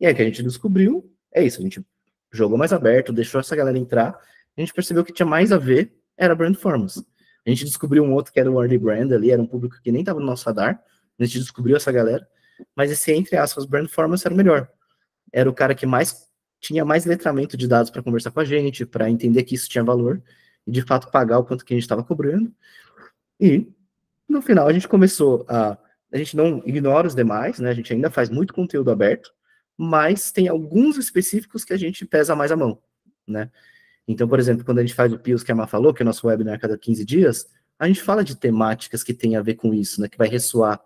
E aí que a gente descobriu, é isso, a gente jogou mais aberto, deixou essa galera entrar, a gente percebeu que tinha mais a ver, era Brand Performance. A gente descobriu um outro que era o Early Brand ali, era um público que nem estava no nosso radar, a gente descobriu essa galera, mas esse, entre aspas, Brand Performance era o melhor. Era o cara que tinha mais letramento de dados para conversar com a gente, para entender que isso tinha valor, e de fato pagar o quanto que a gente estava cobrando. E, no final, a gente começou a a gente não ignora os demais, né? A gente ainda faz muito conteúdo aberto, mas tem alguns específicos que a gente pesa mais a mão, né? Então, por exemplo, quando a gente faz o PIOS que a Má falou, que é o nosso webinar a cada 15 dias, a gente fala de temáticas que tem a ver com isso, né? Que vai ressoar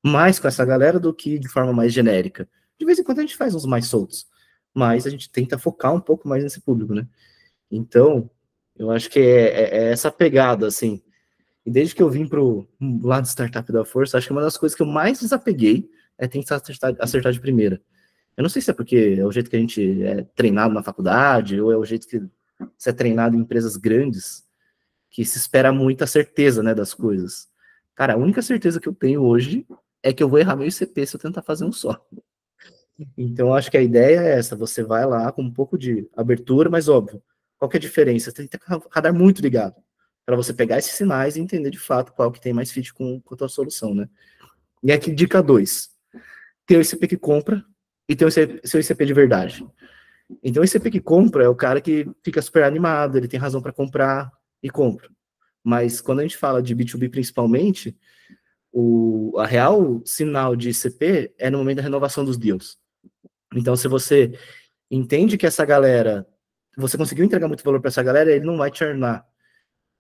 mais com essa galera do que de forma mais genérica. De vez em quando a gente faz uns mais soltos, mas a gente tenta focar um pouco mais nesse público, né? Então, eu acho que é essa pegada, assim. E desde que eu vim pro lado de startup da Força, acho que uma das coisas que eu mais desapeguei é tentar acertar de primeira. Eu não sei se é porque é o jeito que a gente é treinado na faculdade, ou é o jeito que você é treinado em empresas grandes, que se espera muita certeza, né, das coisas. Cara, a única certeza que eu tenho hoje é que eu vou errar meu ICP se eu tentar fazer um só. Então, acho que a ideia é essa, você vai lá com um pouco de abertura, mas óbvio, qual que é a diferença? Você tem que ter o radar muito ligado, para você pegar esses sinais e entender de fato qual que tem mais fit com a tua solução, né? E aqui, dica 2, ter o ICP que compra e ter o seu ICP de verdade. Então, o ICP que compra é o cara que fica super animado, ele tem razão para comprar e compra. Mas quando a gente fala de B2B principalmente, a real sinal de ICP é no momento da renovação dos deals. Então, se você entende que essa galera, você conseguiu entregar muito valor para essa galera, ele não vai churnar.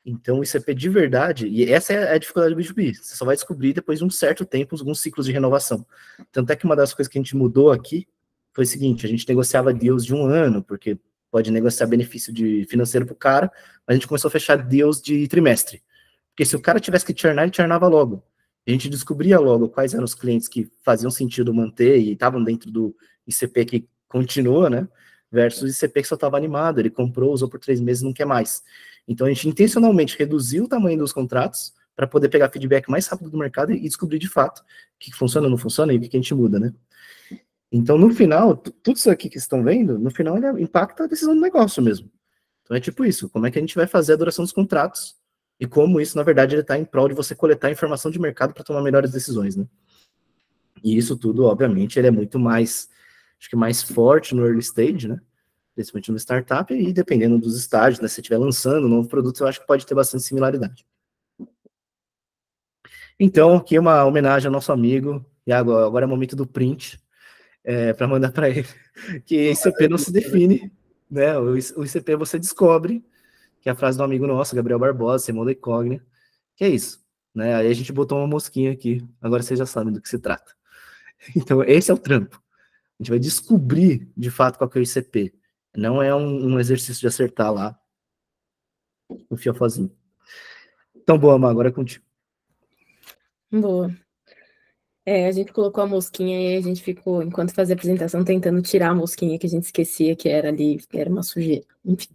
Então, o ICP de verdade, e essa é a dificuldade do B2B, você só vai descobrir depois de um certo tempo, alguns ciclos de renovação. Tanto é que uma das coisas que a gente mudou aqui foi o seguinte, a gente negociava deals de 1 ano, porque pode negociar benefício financeiro para o cara, mas a gente começou a fechar deals de trimestre. Porque se o cara tivesse que churnar, ele churnava logo. A gente descobria logo quais eram os clientes que faziam sentido manter e estavam dentro do ICP que continua, né? Versus o ICP que só estava animado, ele comprou, usou por 3 meses e não quer mais. Então a gente intencionalmente reduziu o tamanho dos contratos para poder pegar feedback mais rápido do mercado e descobrir de fato o que funciona, não funciona e o que a gente muda, né? Então, no final, tudo isso aqui que vocês estão vendo, no final ele impacta a decisão do negócio mesmo. Então é tipo isso, como é que a gente vai fazer a duração dos contratos e como isso, na verdade, ele está em prol de você coletar informação de mercado para tomar melhores decisões, né? E isso tudo, obviamente, ele é muito mais, acho que mais forte no early stage, né? Principalmente no startup, e dependendo dos estágios, né? Se estiver lançando um novo produto, eu acho que pode ter bastante similaridade. Então, aqui é uma homenagem ao nosso amigo, e agora é o momento do print, para mandar para ele, que ICP não se define, né? O ICP você descobre, que é a frase do amigo nosso, Gabriel Barbosa, Simone Cogni, que é isso, né? Aí a gente botou uma mosquinha aqui, agora vocês já sabem do que se trata. Então, esse é o trampo. A gente vai descobrir, de fato, qual que é o ICP. Não é um exercício de acertar lá no fiofozinho. Então, boa, Má, agora é contigo. Boa. A gente colocou a mosquinha e a gente ficou, enquanto fazia a apresentação, tentando tirar a mosquinha que a gente esquecia que era ali, que era uma sujeira. Enfim.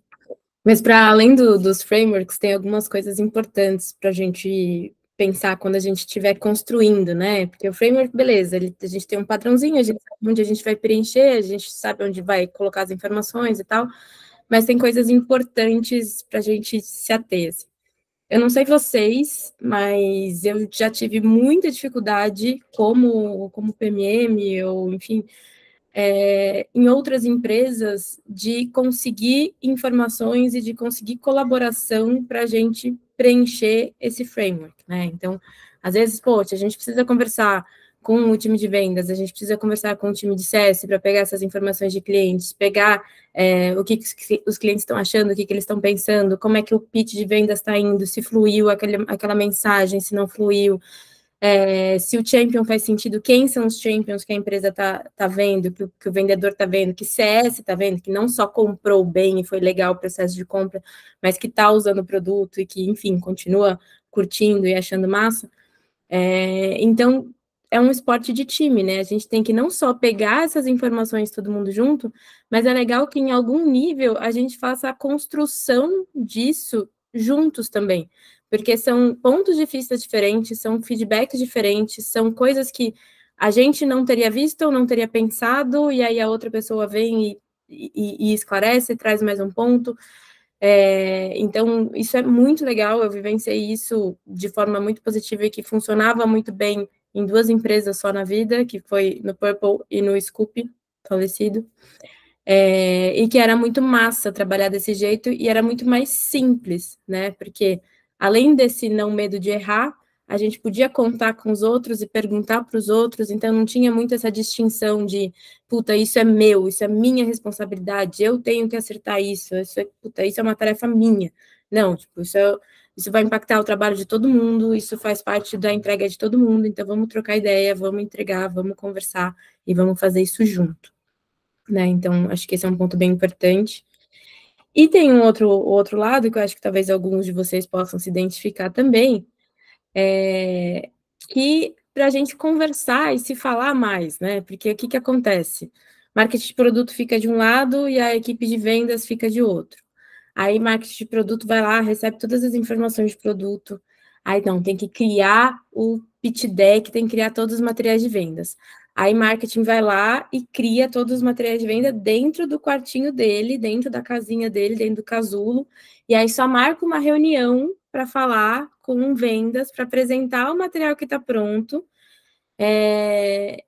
Mas para além dos frameworks, tem algumas coisas importantes para a gente pensar quando a gente estiver construindo, né? Porque o framework, beleza, a gente tem um padrãozinho, a gente sabe onde a gente vai preencher, a gente sabe onde vai colocar as informações e tal, mas tem coisas importantes para a gente se ater. Assim. Eu não sei vocês, mas eu já tive muita dificuldade como PMM, ou enfim, em outras empresas, de conseguir informações e de conseguir colaboração para a gente preencher esse framework, né? Então, às vezes, poxa, a gente precisa conversar com o time de vendas, a gente precisa conversar com o time de CS para pegar essas informações de clientes, pegar o que os clientes estão achando, o que eles estão pensando, como é que o pitch de vendas está indo, se fluiu aquela mensagem, se não fluiu, se o champion faz sentido, quem são os champions que a empresa está vendo, que o vendedor está vendo, que CS está vendo, que não só comprou bem e foi legal o processo de compra, mas que está usando o produto e que, enfim, continua curtindo e achando massa. Então, é um esporte de time, né? A gente tem que não só pegar essas informações todo mundo junto, mas é legal que em algum nível a gente faça a construção disso juntos também, porque são pontos de vista diferentes, são feedbacks diferentes, são coisas que a gente não teria visto ou não teria pensado, e aí a outra pessoa vem e esclarece, traz mais um ponto. Então, isso é muito legal, eu vivenciei isso de forma muito positiva e que funcionava muito bem em 2 empresas só na vida, que foi no Purple e no Scoop, falecido, e que era muito massa trabalhar desse jeito e era muito mais simples, né, porque além desse não medo de errar, a gente podia contar com os outros e perguntar para os outros, então não tinha muito essa distinção de, puta, isso é meu, isso é minha responsabilidade, eu tenho que acertar isso, isso é uma tarefa minha. Não, tipo, isso vai impactar o trabalho de todo mundo, isso faz parte da entrega de todo mundo, então vamos trocar ideia, vamos entregar, vamos conversar e vamos fazer isso junto, né? Então, acho que esse é um ponto bem importante. E tem um outro lado, que eu acho que talvez alguns de vocês possam se identificar também, que para a gente conversar e se falar mais, né? Porque o que acontece? Marketing de produto fica de um lado e a equipe de vendas fica de outro. Aí, marketing de produto vai lá, recebe todas as informações de produto. Aí, não, tem que criar o pitch deck, tem que criar todos os materiais de vendas. Aí, marketing vai lá e cria todos os materiais de venda dentro do quartinho dele, dentro da casinha dele, dentro do casulo. E aí, só marca uma reunião para falar com vendas, para apresentar o material que está pronto. E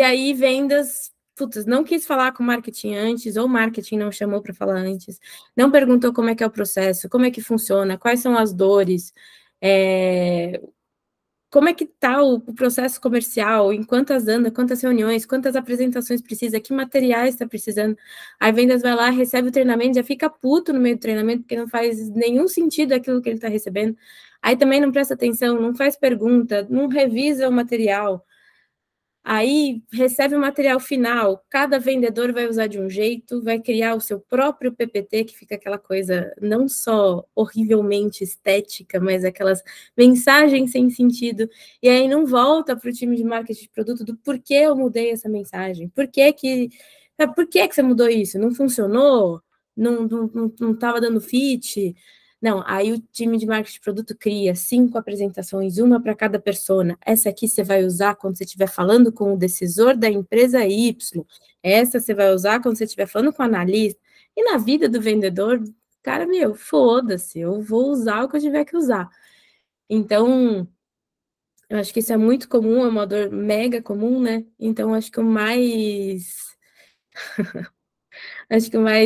aí, vendas, putz, não quis falar com marketing antes, ou marketing não chamou para falar antes, não perguntou como é que é o processo, como é que funciona, quais são as dores, como é que está o processo comercial, em quantas anda, quantas reuniões, quantas apresentações precisa, que materiais está precisando. Aí vendas vai lá, recebe o treinamento, já fica puto no meio do treinamento, porque não faz nenhum sentido aquilo que ele está recebendo. Aí também não presta atenção, não faz pergunta, não revisa o material. Aí recebe o material final, cada vendedor vai usar de um jeito, vai criar o seu próprio PPT, que fica aquela coisa não só horrivelmente estética, mas aquelas mensagens sem sentido, e aí não volta para o time de marketing de produto do porquê eu mudei essa mensagem, por que você mudou isso? Não funcionou? Não estava dando fit? Não, aí o time de marketing de produto cria 5 apresentações, uma para cada persona. Essa aqui você vai usar quando você estiver falando com o decisor da empresa Y. Essa você vai usar quando você estiver falando com o analista. E na vida do vendedor, cara, foda-se, eu vou usar o que eu tiver que usar. Então, eu acho que isso é muito comum, é uma dor mega comum, né? Então, acho que o mais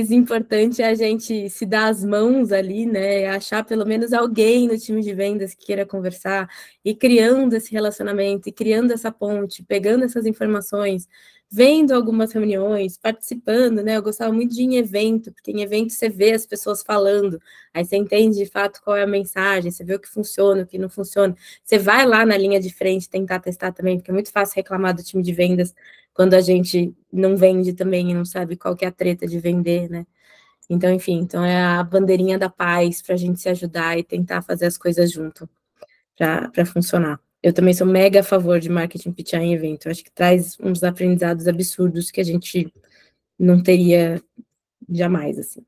importante é a gente se dar as mãos ali, né? Achar pelo menos alguém no time de vendas que queira conversar e criando esse relacionamento, e criando essa ponte, pegando essas informações, vendo algumas reuniões, participando, né? Eu gostava muito de ir em evento, porque em evento você vê as pessoas falando, aí você entende de fato qual é a mensagem, você vê o que funciona, o que não funciona. Você vai lá na linha de frente tentar testar também, porque é muito fácil reclamar do time de vendas quando a gente não vende também e não sabe qual que é a treta de vender, né? Então, enfim, então é a bandeirinha da paz para a gente se ajudar e tentar fazer as coisas junto para funcionar. Eu também sou mega a favor de marketing pitchar em evento. Eu acho que traz uns aprendizados absurdos que a gente não teria jamais, assim.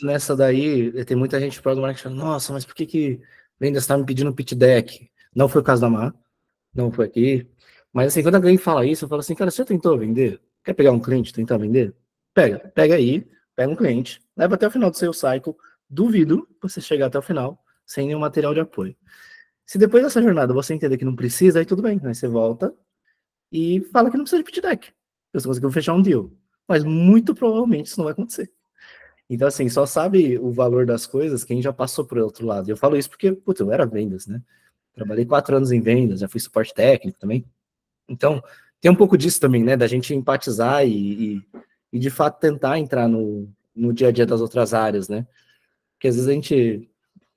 Nessa daí, tem muita gente para o marketing falando, nossa, mas por que vendas está me pedindo pitch deck? Não foi o caso da Mar, não foi aqui. Mas assim, quando alguém fala isso, eu falo assim, cara, você já tentou vender? Quer pegar um cliente e tentar vender? Pega aí, pega um cliente, leva até o final do seu cycle, duvido você chegar até o final sem nenhum material de apoio. Se depois dessa jornada você entender que não precisa, aí tudo bem, aí você volta e fala que não precisa de pitch deck. Você conseguiu fechar um deal. Mas muito provavelmente isso não vai acontecer. Então, assim, só sabe o valor das coisas quem já passou por outro lado. Eu falo isso porque, putz, eu era vendas, né? Trabalhei 4 anos em vendas, já fui suporte técnico também. Então, tem um pouco disso também, né? Da gente empatizar e de fato tentar entrar no dia a dia das outras áreas, né? Porque às vezes a gente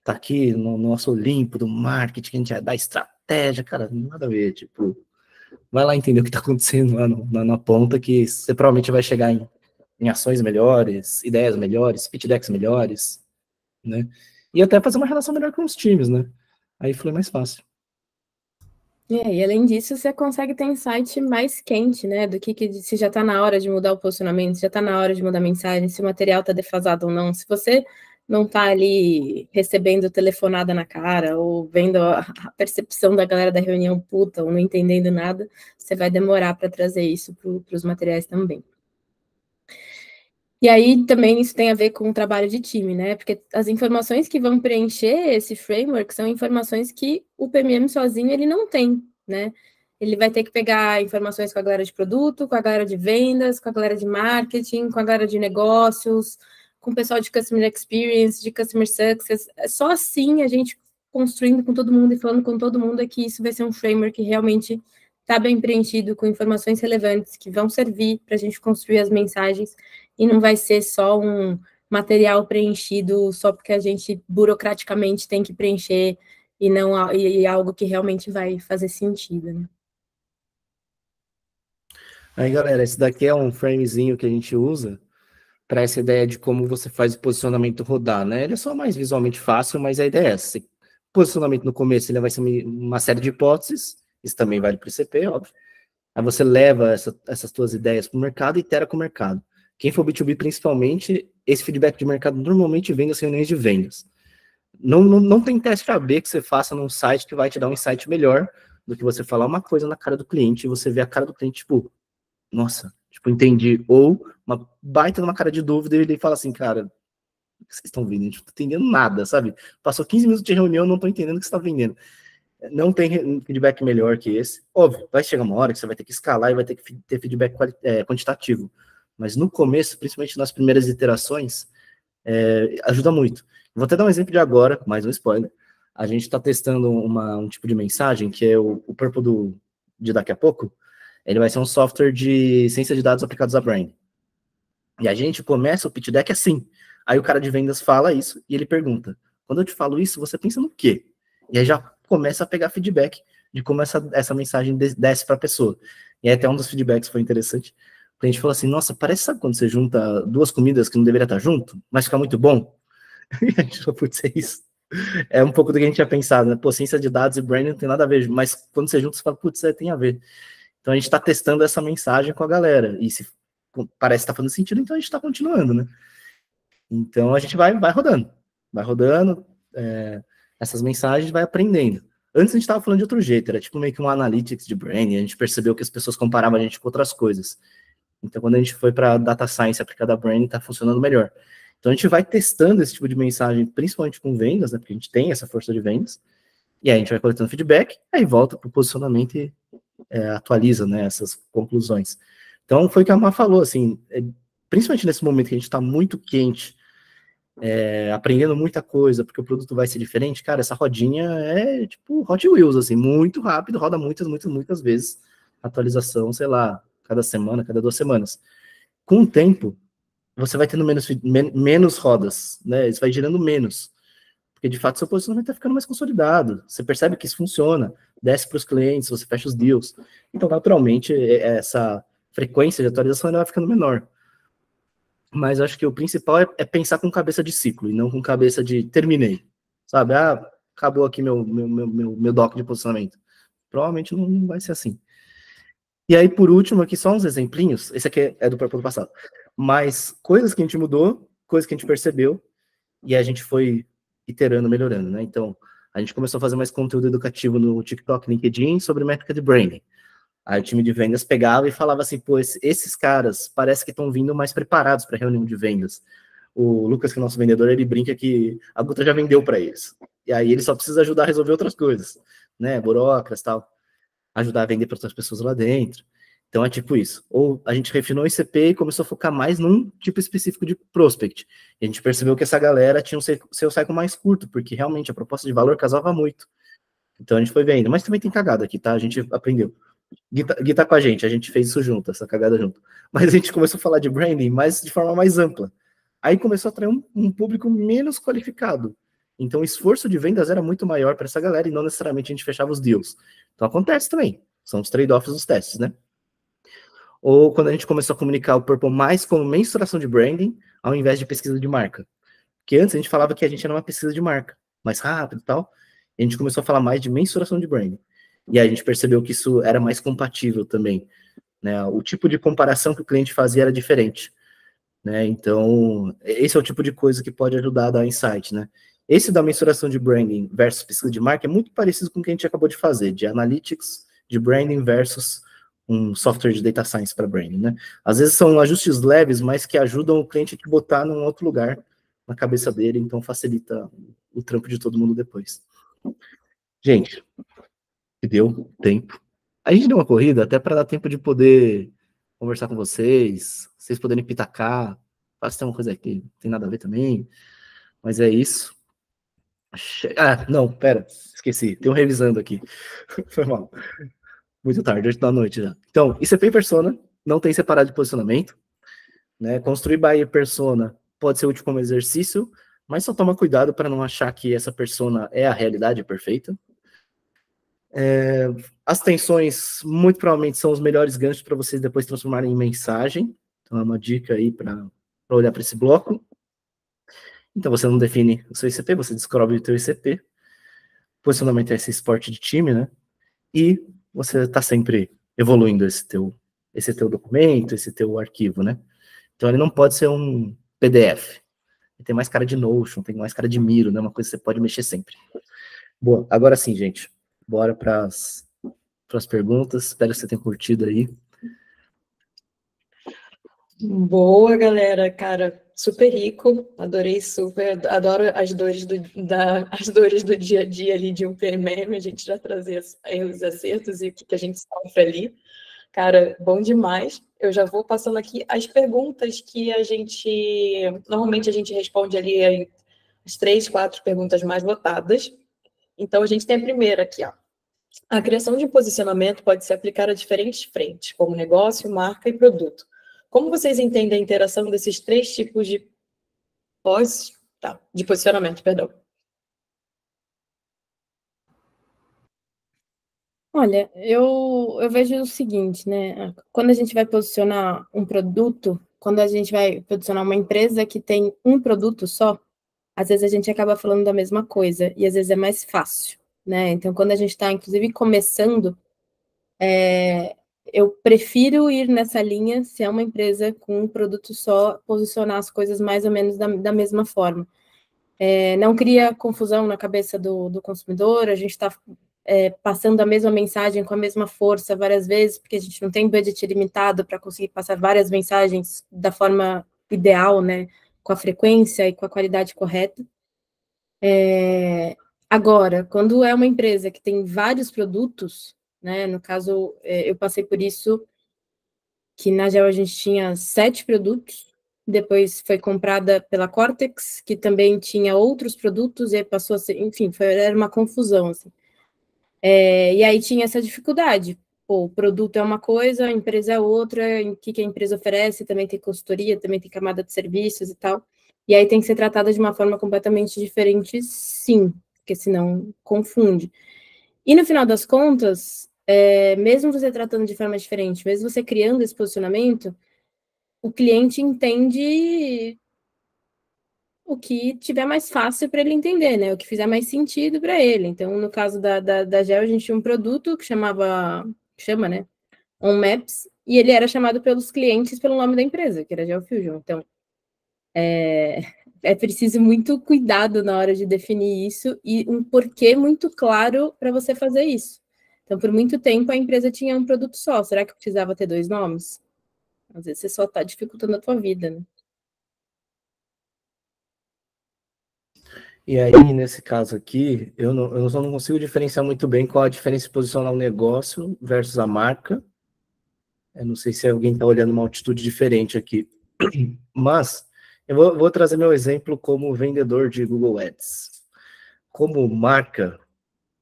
tá aqui no nosso Olimpo do marketing, que a gente é da estratégia, cara, nada a ver, tipo, vai lá entender o que tá acontecendo lá na ponta, que você provavelmente vai chegar em ações melhores, ideias melhores, pitch decks melhores, né? E até fazer uma relação melhor com os times, né? Aí foi mais fácil. E além disso, você consegue ter insight mais quente, né? Do que se já está na hora de mudar o posicionamento, se já está na hora de mudar a mensagem, se o material está defasado ou não. Se você não está ali recebendo telefonada na cara, ou vendo a percepção da galera da reunião puta, ou não entendendo nada, você vai demorar para trazer isso para os materiais também. E aí também isso tem a ver com o trabalho de time, né? Porque as informações que vão preencher esse framework são informações que o PMM sozinho ele não tem, né? Ele vai ter que pegar informações com a galera de produto, com a galera de vendas, com a galera de marketing, com a galera de negócios, com o pessoal de Customer Experience, de Customer Success. Só assim a gente construindo com todo mundo e falando com todo mundo é que isso vai ser um framework que realmente está bem preenchido com informações relevantes que vão servir para a gente construir as mensagens e não vai ser só um material preenchido só porque a gente burocraticamente tem que preencher e não e algo que realmente vai fazer sentido, né? Aí, galera, esse daqui é um framezinho que a gente usa para essa ideia de como você faz o posicionamento rodar, né? Ele é só mais visualmente fácil, mas a ideia é essa. Posicionamento no começo, ele vai ser uma série de hipóteses, isso também vale para o ICP, óbvio. Aí você leva essas suas ideias para o mercado e itera com o mercado. Quem for B2B, principalmente, esse feedback de mercado normalmente vem das reuniões de vendas. Não tem teste AB que você faça num site que vai te dar um insight melhor do que você falar uma coisa na cara do cliente e você vê a cara do cliente, tipo, nossa, tipo, entendi. Ou uma baita numa cara de dúvida e ele fala assim, cara, o que vocês estão vendendo? A gente não tá entendendo nada, sabe? Passou 15 minutos de reunião, não tô entendendo o que você está vendendo. Não tem feedback melhor que esse. Óbvio, vai chegar uma hora que você vai ter que escalar e vai ter que ter feedback quantitativo. Mas no começo, principalmente nas primeiras iterações, ajuda muito. Vou até dar um exemplo de agora, mais um spoiler. A gente está testando um tipo de mensagem, que é o Purple de daqui a pouco. Ele vai ser um software de ciência de dados aplicados a brand. E a gente começa o pitch deck assim. Aí o cara de vendas fala isso e ele pergunta, quando eu te falo isso, você pensa no quê? E aí já começa a pegar feedback de como essa mensagem desce para a pessoa. E aí até um dos feedbacks foi interessante. A gente falou assim, nossa, parece, sabe quando você junta duas comidas que não deveria estar junto, mas fica muito bom? E a gente falou, putz, é isso. É um pouco do que a gente tinha pensado, né? Pô, ciência de dados e branding não tem nada a ver, mas quando você junta, você fala, putz, tem a ver. Então a gente está testando essa mensagem com a galera. E se parece que está fazendo sentido, então a gente está continuando, né? Então a gente vai rodando essas mensagens, vai aprendendo. Antes a gente estava falando de outro jeito, era tipo meio que um analytics de branding, a gente percebeu que as pessoas comparavam a gente com outras coisas. Então quando a gente foi para data science aplicada a branding, está funcionando melhor. Então a gente vai testando esse tipo de mensagem, principalmente com vendas, né? Porque a gente tem essa força de vendas, e aí a gente vai coletando feedback, aí volta para o posicionamento e atualiza, né, essas conclusões. Então foi o que a Má falou, assim, principalmente nesse momento que a gente está muito quente, aprendendo muita coisa, porque o produto vai ser diferente, cara, essa rodinha é tipo Hot Wheels, assim, muito rápido, roda muitas vezes, atualização, sei lá, cada semana, cada 2 semanas. Com o tempo, você vai tendo menos rodas, né, isso vai girando menos, porque de fato seu posicionamento está ficando mais consolidado, você percebe que isso funciona, desce para os clientes, você fecha os deals, então naturalmente essa frequência de atualização vai ficando menor. Mas acho que o principal é pensar com cabeça de ciclo e não com cabeça de terminei, sabe? Ah, acabou aqui meu doc de posicionamento. Provavelmente não vai ser assim. E aí, por último, aqui só uns exemplinhos. Esse aqui é do Purple passado. Mas coisas que a gente mudou, coisas que a gente percebeu e a gente foi iterando, melhorando, né? Então, a gente começou a fazer mais conteúdo educativo no TikTok, LinkedIn sobre métrica de branding. Aí o time de vendas pegava e falava assim, pô, esses caras parece que estão vindo mais preparados para a reunião de vendas. O Lucas, que é o nosso vendedor, ele brinca que a Guta já vendeu para eles. E aí ele só precisa ajudar a resolver outras coisas, né? Burocratas e tal. Ajudar a vender para outras pessoas lá dentro. Então é tipo isso. Ou a gente refinou o ICP e começou a focar mais num tipo específico de prospect. E a gente percebeu que essa galera tinha um seu cycle mais curto, porque realmente a proposta de valor casava muito. Então a gente foi vendo. Mas também tem cagada aqui, tá? A gente aprendeu. Gui tá com a gente fez isso junto, essa cagada junto. Mas a gente começou a falar de branding, mas de forma mais ampla. Aí começou a atrair um público menos qualificado. Então o esforço de vendas era muito maior para essa galera e não necessariamente a gente fechava os deals. Então acontece também. São os trade-offs dos testes, né? Ou quando a gente começou a comunicar o Purple mais como mensuração de branding, ao invés de pesquisa de marca. Porque antes a gente falava que a gente era uma pesquisa de marca, mais rápido e tal. E a gente começou a falar mais de mensuração de branding. E aí a gente percebeu que isso era mais compatível também, né? O tipo de comparação que o cliente fazia era diferente, né? Então, esse é o tipo de coisa que pode ajudar a dar insight, né? Esse da mensuração de branding versus pesquisa de marca é muito parecido com o que a gente acabou de fazer, de analytics de branding versus um software de data science para branding, né? Às vezes são ajustes leves, mas que ajudam o cliente a botar num outro lugar na cabeça dele, então facilita o trampo de todo mundo depois. Gente, que deu tempo. A gente deu uma corrida até para dar tempo de poder conversar com vocês poderem pitacar, Quase tem uma coisa aqui, não tem nada a ver também, mas é isso. Ah, não, pera, esqueci, tem um revisando aqui. Foi mal. Muito tarde, 8 da noite já. Então, ICP e persona não tem separado de posicionamento, né? Construir by persona pode ser útil como exercício, mas só toma cuidado para não achar que essa persona é a realidade perfeita. As tensões, muito provavelmente, são os melhores ganchos para vocês depois transformarem em mensagem. Então, é uma dica aí para olhar para esse bloco. Então, você não define o seu ICP, você descobre o teu ICP. Posicionamento é esse esporte de time, né? E você está sempre evoluindo esse teu documento, esse teu arquivo, né? Então, ele não pode ser um PDF. Ele tem mais cara de Notion, tem mais cara de Miro, né? Uma coisa que você pode mexer sempre. Boa, agora sim, gente. Bora para as perguntas. Espero que você tenha curtido aí. Boa, galera, cara, super rico, adorei super, adoro as dores do dia a dia ali de um PMM, a gente já trazer erros, acertos e o que a gente sofre ali. Cara, bom demais. Eu já vou passando aqui as perguntas que normalmente a gente responde ali as 3, 4 perguntas mais votadas. Então, a gente tem a primeira aqui, ó. A criação de posicionamento pode se aplicar a diferentes frentes, como negócio, marca e produto. Como vocês entendem a interação desses 3 tipos de posicionamento, perdão? Olha, eu vejo o seguinte, né? Quando a gente vai posicionar um produto, quando a gente vai posicionar uma empresa que tem um produto só, às vezes a gente acaba falando da mesma coisa e às vezes é mais fácil, né? Então, quando a gente está, inclusive, começando, eu prefiro ir nessa linha se é uma empresa com um produto só, posicionar as coisas mais ou menos da mesma forma. Não cria confusão na cabeça do consumidor, a gente está passando a mesma mensagem com a mesma força várias vezes, porque a gente não tem budget limitado para conseguir passar várias mensagens da forma ideal, né, com a frequência e com a qualidade correta. Agora, quando é uma empresa que tem vários produtos, né, no caso, eu passei por isso, que na Gel a gente tinha 7 produtos, depois foi comprada pela Cortex, que também tinha outros produtos, e aí passou a ser, enfim, era uma confusão, assim. E aí tinha essa dificuldade. Pô, o produto é uma coisa, a empresa é outra, o que a empresa oferece, também tem consultoria, também tem camada de serviços e tal. E aí tem que ser tratada de uma forma completamente diferente, sim, porque senão confunde. E no final das contas, mesmo você tratando de forma diferente, mesmo você criando esse posicionamento, o cliente entende o que tiver mais fácil para ele entender, né? O que fizer mais sentido para ele. Então, no caso da Gel, a gente tinha um produto que chama, né? On Maps, e ele era chamado pelos clientes pelo nome da empresa, que era Gel Fusion. Então, é preciso muito cuidado na hora de definir isso e um porquê muito claro para você fazer isso. Então, por muito tempo, a empresa tinha um produto só. Será que precisava ter 2 nomes? Às vezes você só está dificultando a tua vida, né? E aí, nesse caso aqui, eu só não consigo diferenciar muito bem qual a diferença de posicionar o negócio versus a marca. Eu não sei se alguém está olhando uma altitude diferente aqui. Mas eu vou trazer meu exemplo como vendedor de Google Ads. Como marca,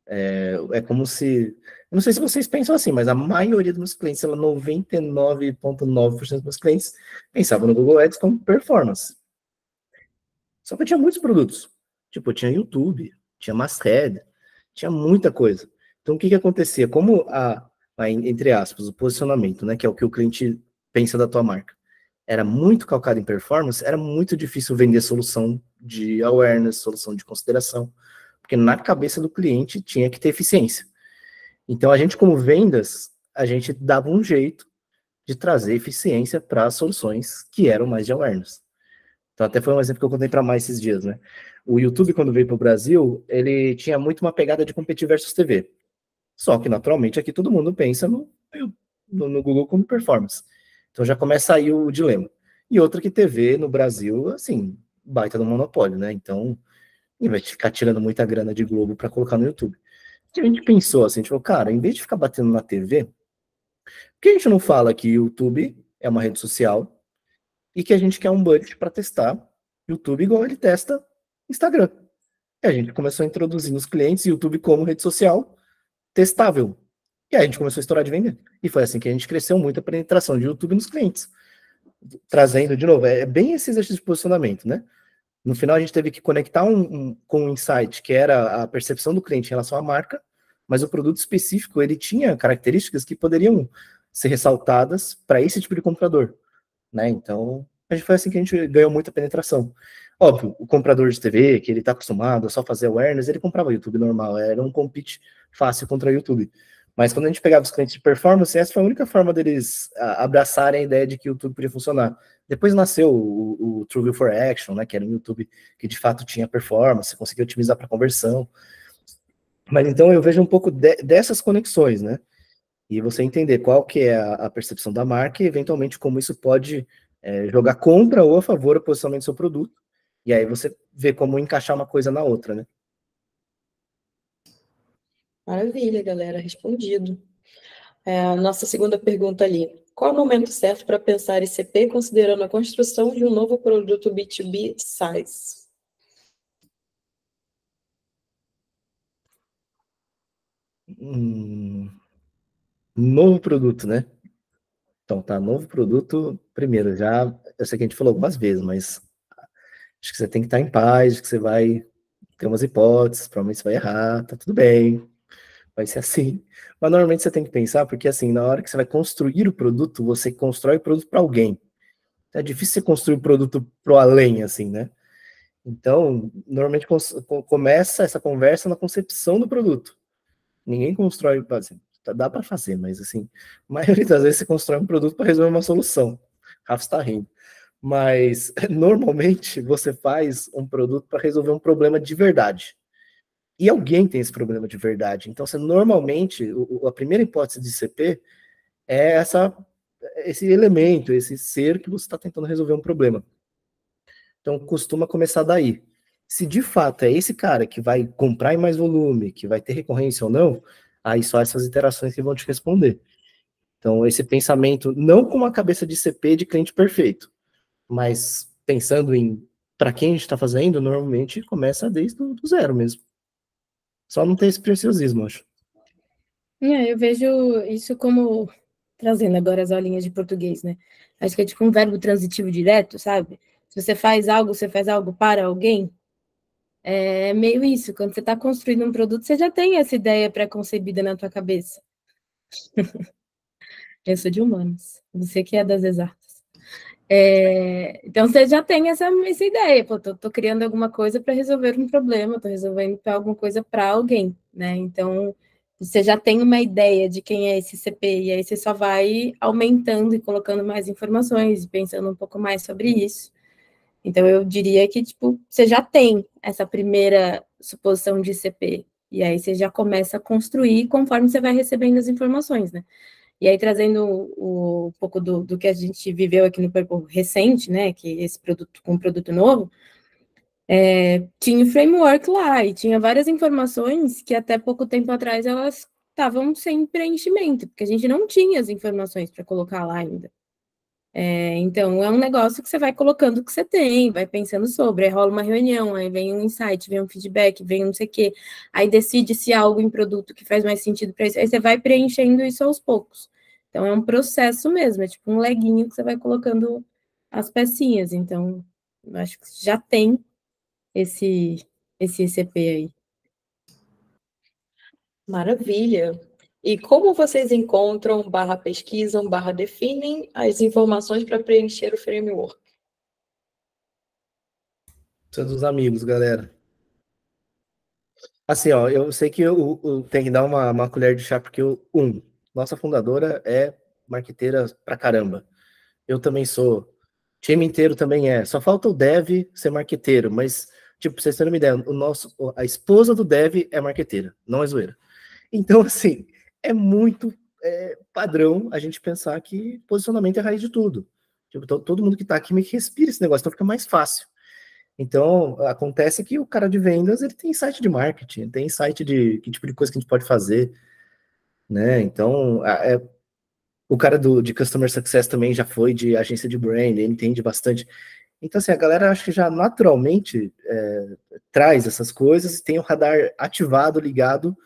é como se... Eu não sei se vocês pensam assim, mas a maioria dos meus clientes, 99,9% dos meus clientes, pensavam no Google Ads como performance. Só que eu tinha muitos produtos. Tipo, eu tinha YouTube, tinha Masthead, tinha muita coisa. Então, o que acontecia? Como entre aspas, o posicionamento, né, que é o que o cliente pensa da tua marca, era muito calcado em performance, era muito difícil vender solução de awareness, solução de consideração, porque na cabeça do cliente tinha que ter eficiência. Então, a gente, como vendas, a gente dava um jeito de trazer eficiência para as soluções que eram mais de awareness. Então, até foi um exemplo que eu contei para mais esses dias, né? O YouTube, quando veio para o Brasil, ele tinha muito uma pegada de competir versus TV. Só que, naturalmente, aqui todo mundo pensa no Google como performance. Então, já começa aí o dilema. E outra que TV no Brasil, assim, baita no monopólio, né? Então, vai ficar tirando muita grana de Globo para colocar no YouTube. A gente pensou assim, a gente falou, cara, em vez de ficar batendo na TV, por que a gente não fala que o YouTube é uma rede social e que a gente quer um budget para testar YouTube igual ele testa Instagram. E a gente começou a introduzir nos clientes YouTube como rede social testável. E aí a gente começou a estourar de vender. E foi assim que a gente cresceu muito a penetração de YouTube nos clientes. Trazendo, de novo, é bem esse exercício de posicionamento, né? No final a gente teve que conectar com um insight, que era a percepção do cliente em relação à marca, mas o produto específico, ele tinha características que poderiam ser ressaltadas para esse tipo de comprador, né? Então, foi assim que a gente ganhou muita penetração. Óbvio, o comprador de TV, que ele está acostumado a só fazer awareness, ele comprava YouTube normal, era um compete fácil contra o YouTube. Mas quando a gente pegava os clientes de performance, essa foi a única forma deles abraçarem a ideia de que o YouTube podia funcionar. Depois nasceu o TrueView for Action, né, que era um YouTube que de fato tinha performance, conseguia otimizar para conversão. Mas então eu vejo um pouco dessas conexões, né? E você entender qual que é a percepção da marca e eventualmente como isso pode jogar contra ou a favor o posicionamento do seu produto. E aí você vê como encaixar uma coisa na outra, né? Maravilha, galera, respondido. Nossa segunda pergunta ali. Qual é o momento certo para pensar em CP considerando a construção de um novo produto B2B SaaS? Novo produto, né? Então tá, novo produto, primeiro, eu sei que a gente falou algumas vezes, mas acho que você tem que estar em paz, acho que você vai ter umas hipóteses, provavelmente você vai errar, tá tudo bem, vai ser assim. Mas normalmente você tem que pensar, porque assim, na hora que você vai construir o produto, você constrói o produto para alguém. É difícil você construir o produto pro além, assim, né? Então, normalmente começa essa conversa na concepção do produto. Ninguém constrói, assim, dá para fazer, mas assim, a maioria das vezes você constrói um produto para resolver uma solução. Rafa está rindo. Mas normalmente você faz um produto para resolver um problema de verdade. E alguém tem esse problema de verdade. Então, você normalmente, a primeira hipótese de CP é esse elemento, esse ser que você está tentando resolver um problema. Então, costuma começar daí. Se de fato é esse cara que vai comprar em mais volume, que vai ter recorrência ou não, aí só essas interações que vão te responder. Então, esse pensamento, não com uma cabeça de CP de cliente perfeito, mas pensando em para quem a gente está fazendo, normalmente começa desde o zero mesmo. Só não tem esse preciosismo, acho. Eu vejo isso como, trazendo agora as aulinhas de português, né? Acho que é tipo um verbo transitivo direto, sabe? Se você faz algo para alguém. É meio isso, quando você está construindo um produto, você já tem essa ideia pré-concebida na tua cabeça. Eu sou de humanos, você que é das exatas. Então, você já tem essa ideia, pô, tô criando alguma coisa para resolver um problema, tô resolvendo alguma coisa para alguém, né? Então, você já tem uma ideia de quem é esse CP, e aí você só vai aumentando e colocando mais informações, pensando um pouco mais sobre isso. Então, eu diria que, tipo, você já tem essa primeira suposição de CP, e aí você já começa a construir conforme você vai recebendo as informações, né? E aí, trazendo um pouco do que a gente viveu aqui no Purple recente, né, que esse produto, com um produto novo, tinha o framework lá, e tinha várias informações que até pouco tempo atrás elas estavam sem preenchimento, porque a gente não tinha as informações para colocar lá ainda. Então, é um negócio que você vai colocando o que você tem, vai pensando sobre, aí rola uma reunião, aí vem um insight, vem um feedback, vem não sei o quê, aí decide se há algo em produto que faz mais sentido para isso, aí você vai preenchendo isso aos poucos. Então, é um processo mesmo, é tipo um leguinho que você vai colocando as pecinhas. Então, eu acho que já tem esse ECP aí. Maravilha. E como vocês encontram, pesquisam, definem as informações para preencher o framework? São dos amigos, galera. Assim, ó, eu sei que eu tenho que dar uma colher de chá, porque nossa fundadora é marqueteira pra caramba. Eu também sou. O time inteiro também é. Só falta o dev ser marqueteiro, mas, tipo, pra vocês terem uma ideia, a esposa do dev é marqueteira, não é zoeira. Então, assim, é muito padrão a gente pensar que posicionamento é a raiz de tudo. Tipo, todo mundo que tá aqui meio que respira esse negócio, então fica mais fácil. Então, acontece que o cara de vendas, ele tem insight de marketing, tem insight de que tipo de coisa que a gente pode fazer, né? Então, O cara de Customer Success também já foi de agência de brand, ele entende bastante. Então, assim, a galera acho que já naturalmente traz essas coisas e tem o radar ativado, ligado,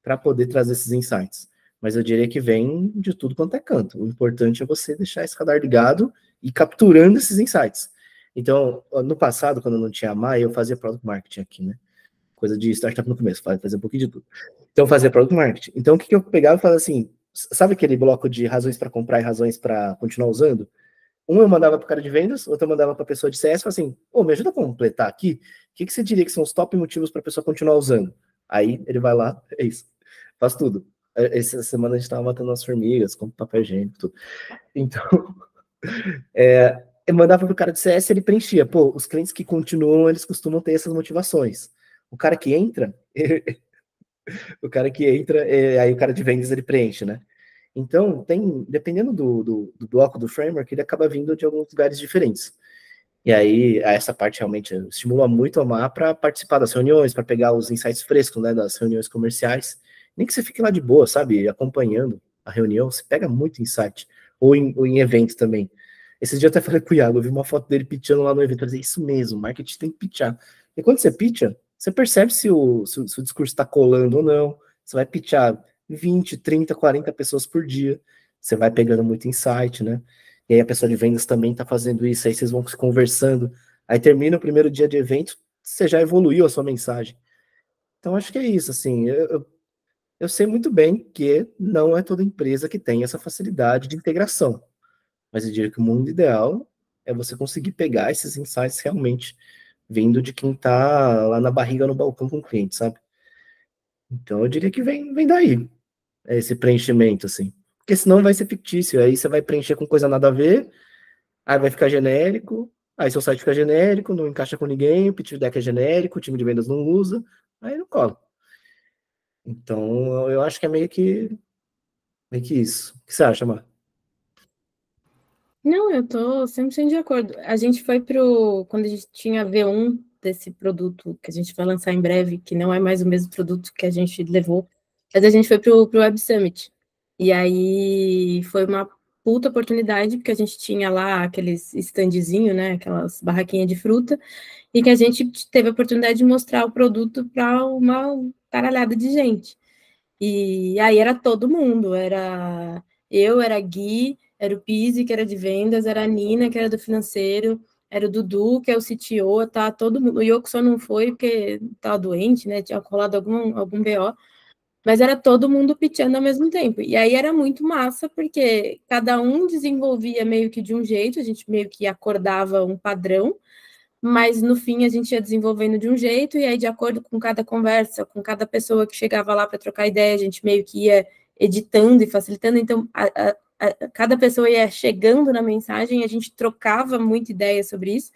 para poder trazer esses insights. Mas eu diria que vem de tudo quanto é canto. O importante é você deixar esse radar ligado e capturando esses insights. Então, no passado, quando eu não tinha a Mai, eu fazia product marketing aqui, né? Coisa de startup no começo, fazia um pouquinho de tudo. Então, eu fazia product marketing. Então, o que eu pegava e falava assim, sabe aquele bloco de razões para comprar e razões para continuar usando? Um eu mandava para o cara de vendas, outro eu mandava para a pessoa de CS, falava assim, me ajuda a completar aqui, o que você diria que são os top motivos para a pessoa continuar usando? Aí ele vai lá, é isso, faz tudo. Essa semana a gente estava matando as formigas, com papel higiênico, tudo. Então, eu mandava para o cara de CS, ele preenchia, os clientes que continuam, eles costumam ter essas motivações. O cara que entra, aí o cara de vendas ele preenche, né? Então, dependendo do bloco do framework, ele acaba vindo de alguns lugares diferentes. E aí, essa parte realmente estimula muito a Má para participar das reuniões, para pegar os insights frescos, né, das reuniões comerciais. Nem que você fique lá de boa, sabe, acompanhando a reunião, você pega muito insight. Ou em evento também. Esses dias eu até falei com o Iago, eu vi uma foto dele pitchando lá no evento, eu falei, isso mesmo, marketing tem que pitchar. E quando você pitcha, você percebe se o discurso está colando ou não, você vai pitchar 20, 30, 40 pessoas por dia, você vai pegando muito insight, né? E aí a pessoa de vendas também está fazendo isso, aí vocês vão se conversando, aí termina o primeiro dia de evento, você já evoluiu a sua mensagem. Então acho que é isso, assim, eu sei muito bem que não é toda empresa que tem essa facilidade de integração, mas eu diria que o mundo ideal é você conseguir pegar esses insights realmente vindo de quem está lá na barriga no balcão com o cliente, sabe? Então eu diria que vem daí, esse preenchimento, assim. Porque senão vai ser fictício, aí você vai preencher com coisa nada a ver, aí vai ficar genérico, aí seu site fica genérico, não encaixa com ninguém, o pitch deck é genérico, o time de vendas não usa, aí não cola. Então eu acho que é meio que isso. O que você acha, Mar? Não, eu tô 100% de acordo. A gente foi quando a gente tinha V1 desse produto que a gente vai lançar em breve, que não é mais o mesmo produto que a gente levou, mas a gente foi pro Web Summit. E aí foi uma puta oportunidade, porque a gente tinha lá aqueles standzinho, né, aquelas barraquinhas de fruta, e que a gente teve a oportunidade de mostrar o produto para uma caralhada de gente. E aí era todo mundo, era Gui, era o Pizzi, que era de vendas, era a Nina, que era do financeiro, era o Dudu, que é o CTO, tá todo mundo. O Yoko só não foi porque estava doente, né? Tinha rolado algum BO, mas era todo mundo pitchando ao mesmo tempo. E aí era muito massa, porque cada um desenvolvia meio que de um jeito, a gente meio que acordava um padrão, mas no fim a gente ia desenvolvendo de um jeito, e aí, de acordo com cada conversa, com cada pessoa que chegava lá para trocar ideia, a gente meio que ia editando e facilitando. Então, cada pessoa ia chegando na mensagem, a gente trocava muita ideia sobre isso.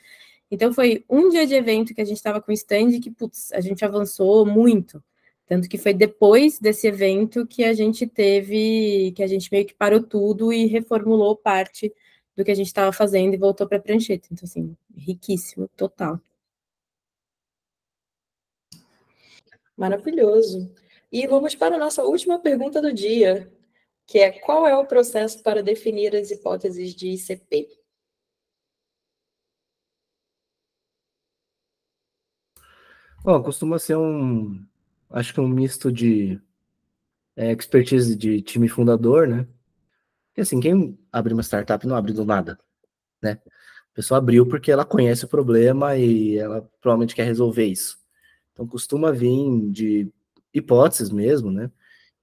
Então, foi um dia de evento que a gente estava com stand que, putz, a gente avançou muito. Tanto que foi depois desse evento que a gente meio que parou tudo e reformulou parte do que a gente estava fazendo e voltou para a prancheta. Então, assim, riquíssimo, total. Maravilhoso. E vamos para a nossa última pergunta do dia, que é: qual é o processo para definir as hipóteses de ICP? Costuma ser acho que um misto de expertise de time fundador, né? Porque assim, quem abre uma startup não abre do nada, né? A pessoa abriu porque ela conhece o problema e ela provavelmente quer resolver isso. Então costuma vir de hipóteses mesmo, né?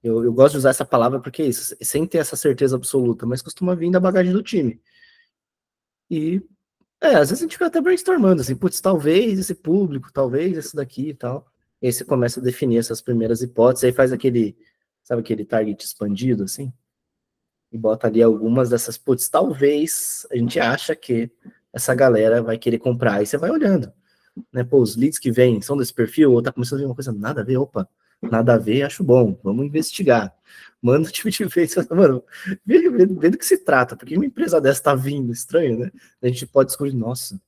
Eu gosto de usar essa palavra porque é isso, sem ter essa certeza absoluta, mas costuma vir da bagagem do time. E, às vezes a gente fica até brainstormando, assim, putz, talvez esse público, talvez esse daqui e tal. E aí você começa a definir essas primeiras hipóteses, aí faz sabe aquele target expandido, assim? E bota ali algumas dessas, putz, talvez a gente acha que essa galera vai querer comprar. Aí você vai olhando, né? Pô, os leads que vêm são desse perfil, ou tá começando a ver uma coisa nada a ver, opa, nada a ver, acho bom, vamos investigar. Manda o tipo de vez, mano, vê do que se trata, porque uma empresa dessa tá vindo, estranho, né? A gente pode descobrir, nossa,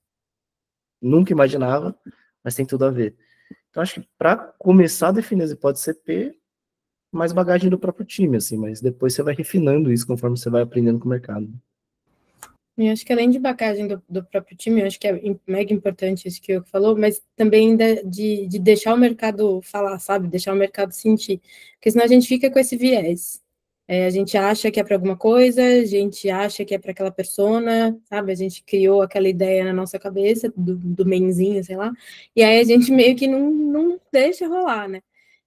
nunca imaginava, mas tem tudo a ver. Então, acho que para começar a definir as hipóteses CP, mais bagagem do próprio time, assim, mas depois você vai refinando isso conforme você vai aprendendo com o mercado. Eu acho que além de bagagem do próprio time, eu acho que é mega importante isso que o falou, mas também de deixar o mercado falar, sabe? Deixar o mercado sentir. Porque senão a gente fica com esse viés. A gente acha que é para alguma coisa, a gente acha que é para aquela persona, sabe? A gente criou aquela ideia na nossa cabeça do menzinho, sei lá, e aí a gente meio que não deixa rolar, né?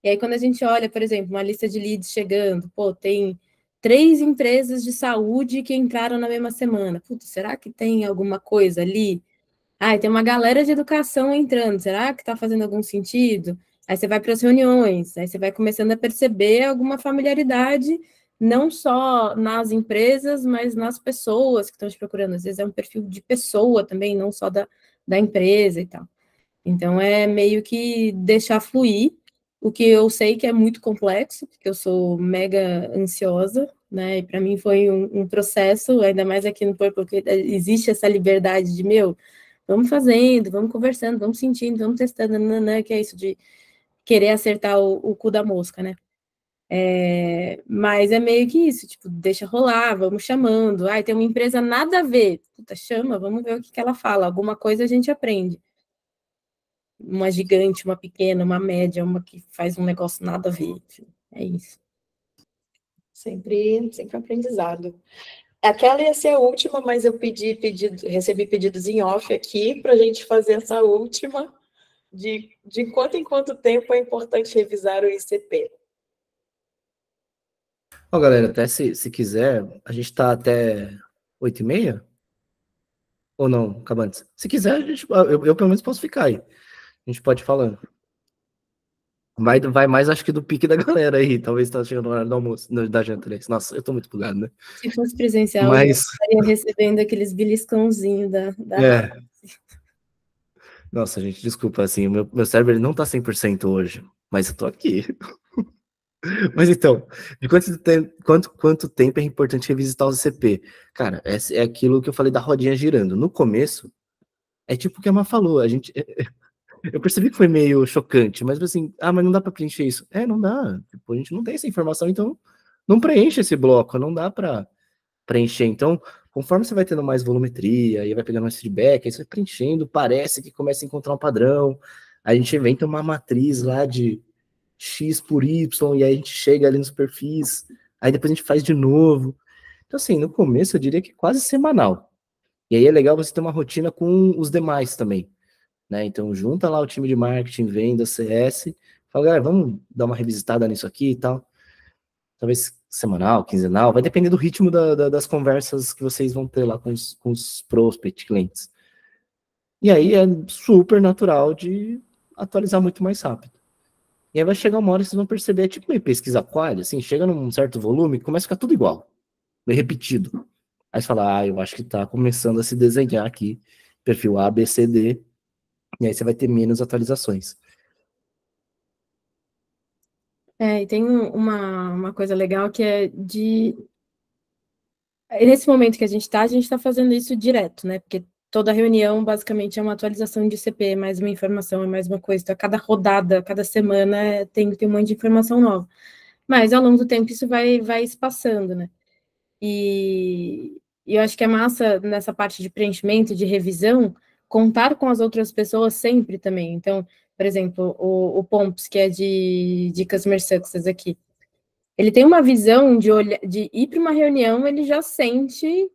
E aí quando a gente olha, por exemplo, uma lista de leads chegando, pô, tem 3 empresas de saúde que entraram na mesma semana. Putz, será que tem alguma coisa ali? Ah, tem uma galera de educação entrando. Será que está fazendo algum sentido? Aí você vai para as reuniões, aí você vai começando a perceber alguma familiaridade, não só nas empresas, mas nas pessoas que estão te procurando. Às vezes é um perfil de pessoa também, não só da empresa e tal. Então, é meio que deixar fluir, o que eu sei que é muito complexo, porque eu sou mega ansiosa, né? E para mim foi um processo, ainda mais aqui no Purple, porque existe essa liberdade de, vamos fazendo, vamos conversando, vamos sentindo, vamos testando, nananã, que é isso de querer acertar o cu da mosca, né? Mas é meio que isso, tipo, deixa rolar, vamos chamando. Ah, tem uma empresa nada a ver. Puta, chama, vamos ver o que ela fala. Alguma coisa a gente aprende. Uma gigante, uma pequena, uma média, uma que faz um negócio nada a ver. Enfim, é isso. Sempre aprendizado. Aquela ia ser a última, mas eu recebi pedidos em off aqui para a gente fazer essa última, de quanto em quanto tempo é importante revisar o ICP. Ó, galera, até se quiser, a gente tá até 8h30? Ou não, Cabantes? Se quiser, eu pelo menos posso ficar aí. A gente pode ir falando. Vai mais, acho que do pique da galera aí. Talvez tá chegando no horário do almoço, da janta, aliás. Nossa, eu tô muito bugado, né? Se fosse presencial, Mas, eu estaria recebendo aqueles beliscãozinhos da é. Nossa, gente, desculpa, assim, o meu cérebro ele não tá 100% hoje, mas eu tô aqui. Mas então, de quanto tempo é importante revisitar o CP? Cara, é aquilo que eu falei da rodinha girando. No começo, é tipo o que a Má falou, eu percebi que foi meio chocante, mas assim, mas não dá pra preencher isso. Não dá, tipo, a gente não tem essa informação, então não preenche esse bloco, não dá pra preencher. Então, conforme você vai tendo mais volumetria, e vai pegando mais feedback, aí você vai preenchendo, parece que começa a encontrar um padrão, a gente inventa uma matriz lá de X por Y, e aí a gente chega ali nos perfis, aí depois a gente faz de novo. Então, assim, no começo eu diria que quase semanal. E aí é legal você ter uma rotina com os demais também, né? Então, junta lá o time de marketing, venda, CS, fala, galera, vamos dar uma revisitada nisso aqui e tal. Talvez semanal, quinzenal, vai depender do ritmo das conversas que vocês vão ter lá com os prospect clientes. E aí é super natural de atualizar muito mais rápido. E aí vai chegar uma hora que vocês vão perceber, tipo meio pesquisa quality, assim, chega num certo volume, começa a ficar tudo igual, meio repetido. Aí você fala, eu acho que tá começando a se desenhar aqui, perfil A, B, C, D, e aí você vai ter menos atualizações. E tem uma coisa legal que é nesse momento que a gente está fazendo isso direto, né? Porque toda reunião, basicamente, é uma atualização de CP, mais uma informação, é mais uma coisa. Então, a cada rodada, cada semana, tem um monte de informação nova. Mas, ao longo do tempo, isso vai espaçando, né? E eu acho que é massa, nessa parte de preenchimento, de revisão, contar com as outras pessoas sempre também. Então, por exemplo, o Pomps, que é de Customer Success aqui, ele tem uma visão de ir para uma reunião, ele já sente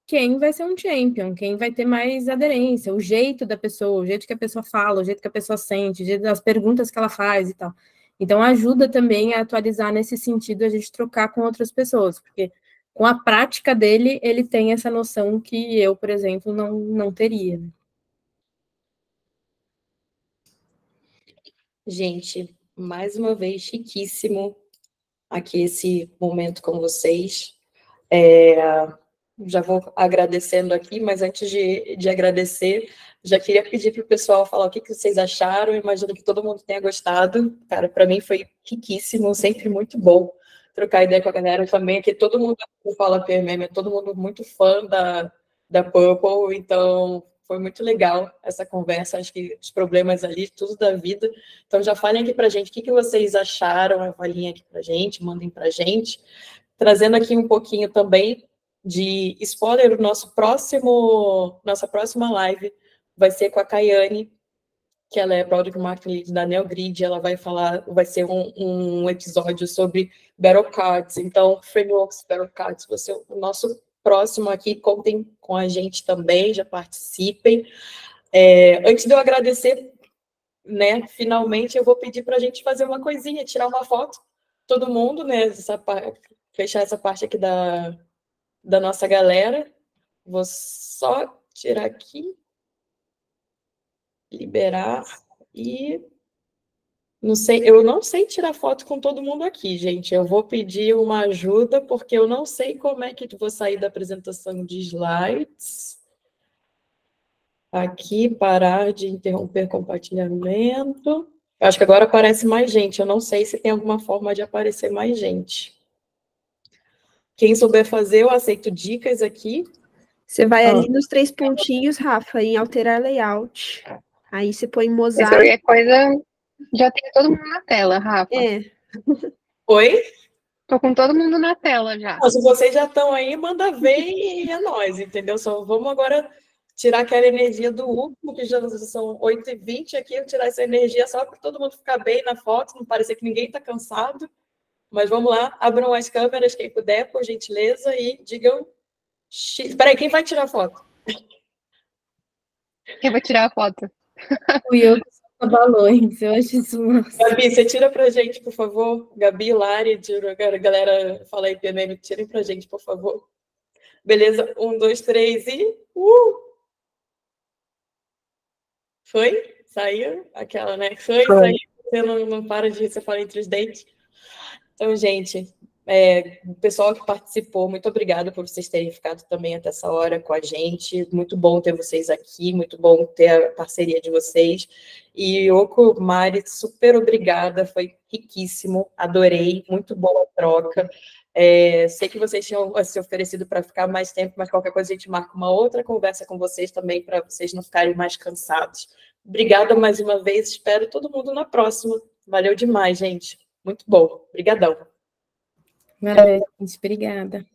quem vai ser um champion, quem vai ter mais aderência, o jeito da pessoa, o jeito que a pessoa fala, o jeito que a pessoa sente, o jeito das perguntas que ela faz e tal. Então, ajuda também a atualizar nesse sentido, a gente trocar com outras pessoas, porque com a prática dele, ele tem essa noção que eu, por exemplo, não teria. Gente, mais uma vez, chiquíssimo aqui esse momento com vocês. Já vou agradecendo aqui, mas antes de agradecer, já queria pedir para o pessoal falar o que vocês acharam. Imagino que todo mundo tenha gostado. Cara, para mim foi riquíssimo, sempre muito bom trocar ideia com a galera também. Aqui todo mundo que fala PMM, é todo mundo muito fã da Purple, então foi muito legal essa conversa, acho que os problemas ali, tudo da vida. Então, já falem aqui para a gente o que vocês acharam, avaliem aqui para a gente, mandem para a gente. Trazendo aqui um pouquinho também de spoiler, nossa próxima live vai ser com a Kayane, que ela é Product Marketing Lead da NeoGrid, ela vai ser um episódio sobre Battle Cards, então, Frameworks Battle Cards, vai ser o nosso próximo aqui, contem com a gente também, já participem. Antes de eu agradecer, né, finalmente eu vou pedir para a gente fazer uma coisinha, tirar uma foto, todo mundo, né, fechar essa parte aqui da nossa galera. Vou só tirar aqui, liberar e eu não sei tirar foto com todo mundo aqui, gente. Eu vou pedir uma ajuda porque eu não sei como é que vou sair da apresentação de slides. Aqui, parar de interromper compartilhamento. Eu acho que agora aparece mais gente. Eu não sei se tem alguma forma de aparecer mais gente. Quem souber fazer, eu aceito dicas aqui. Você vai ali nos 3 pontinhos, Rafa, em alterar layout. Aí você põe mosaico. Qualquer coisa, já tem todo mundo na tela, Rafa. Oi? Tô com todo mundo na tela já. Se vocês já estão aí, manda ver e é nóis, entendeu? Só vamos agora tirar aquela energia do último, que já são 8h20 aqui, tirar essa energia só para todo mundo ficar bem na foto, não parecer que ninguém está cansado. Mas vamos lá, abram as câmeras, quem puder, por gentileza, e digam... Espera quem vai tirar a foto? Quem vai tirar a foto? Fui eu que sou balões, eu acho isso massa. Gabi, você tira pra gente, por favor. Gabi, Lari, a galera fala aí, PMM, tirem pra gente, por favor. Beleza? 1, 2, 3 e... Foi? Saiu? Aquela, né? Foi, saiu. Você não para de... Você fala entre os dentes. Então, gente... o pessoal que participou, muito obrigada por vocês terem ficado também até essa hora com a gente, muito bom ter vocês aqui, muito bom ter a parceria de vocês, e Yoko, Mari, super obrigada, foi riquíssimo, adorei, muito boa a troca, sei que vocês tinham se oferecido para ficar mais tempo, mas qualquer coisa a gente marca uma outra conversa com vocês também, para vocês não ficarem mais cansados. Obrigada mais uma vez, espero todo mundo na próxima, valeu demais, gente, muito bom, obrigadão. Valeu, gente. Obrigada.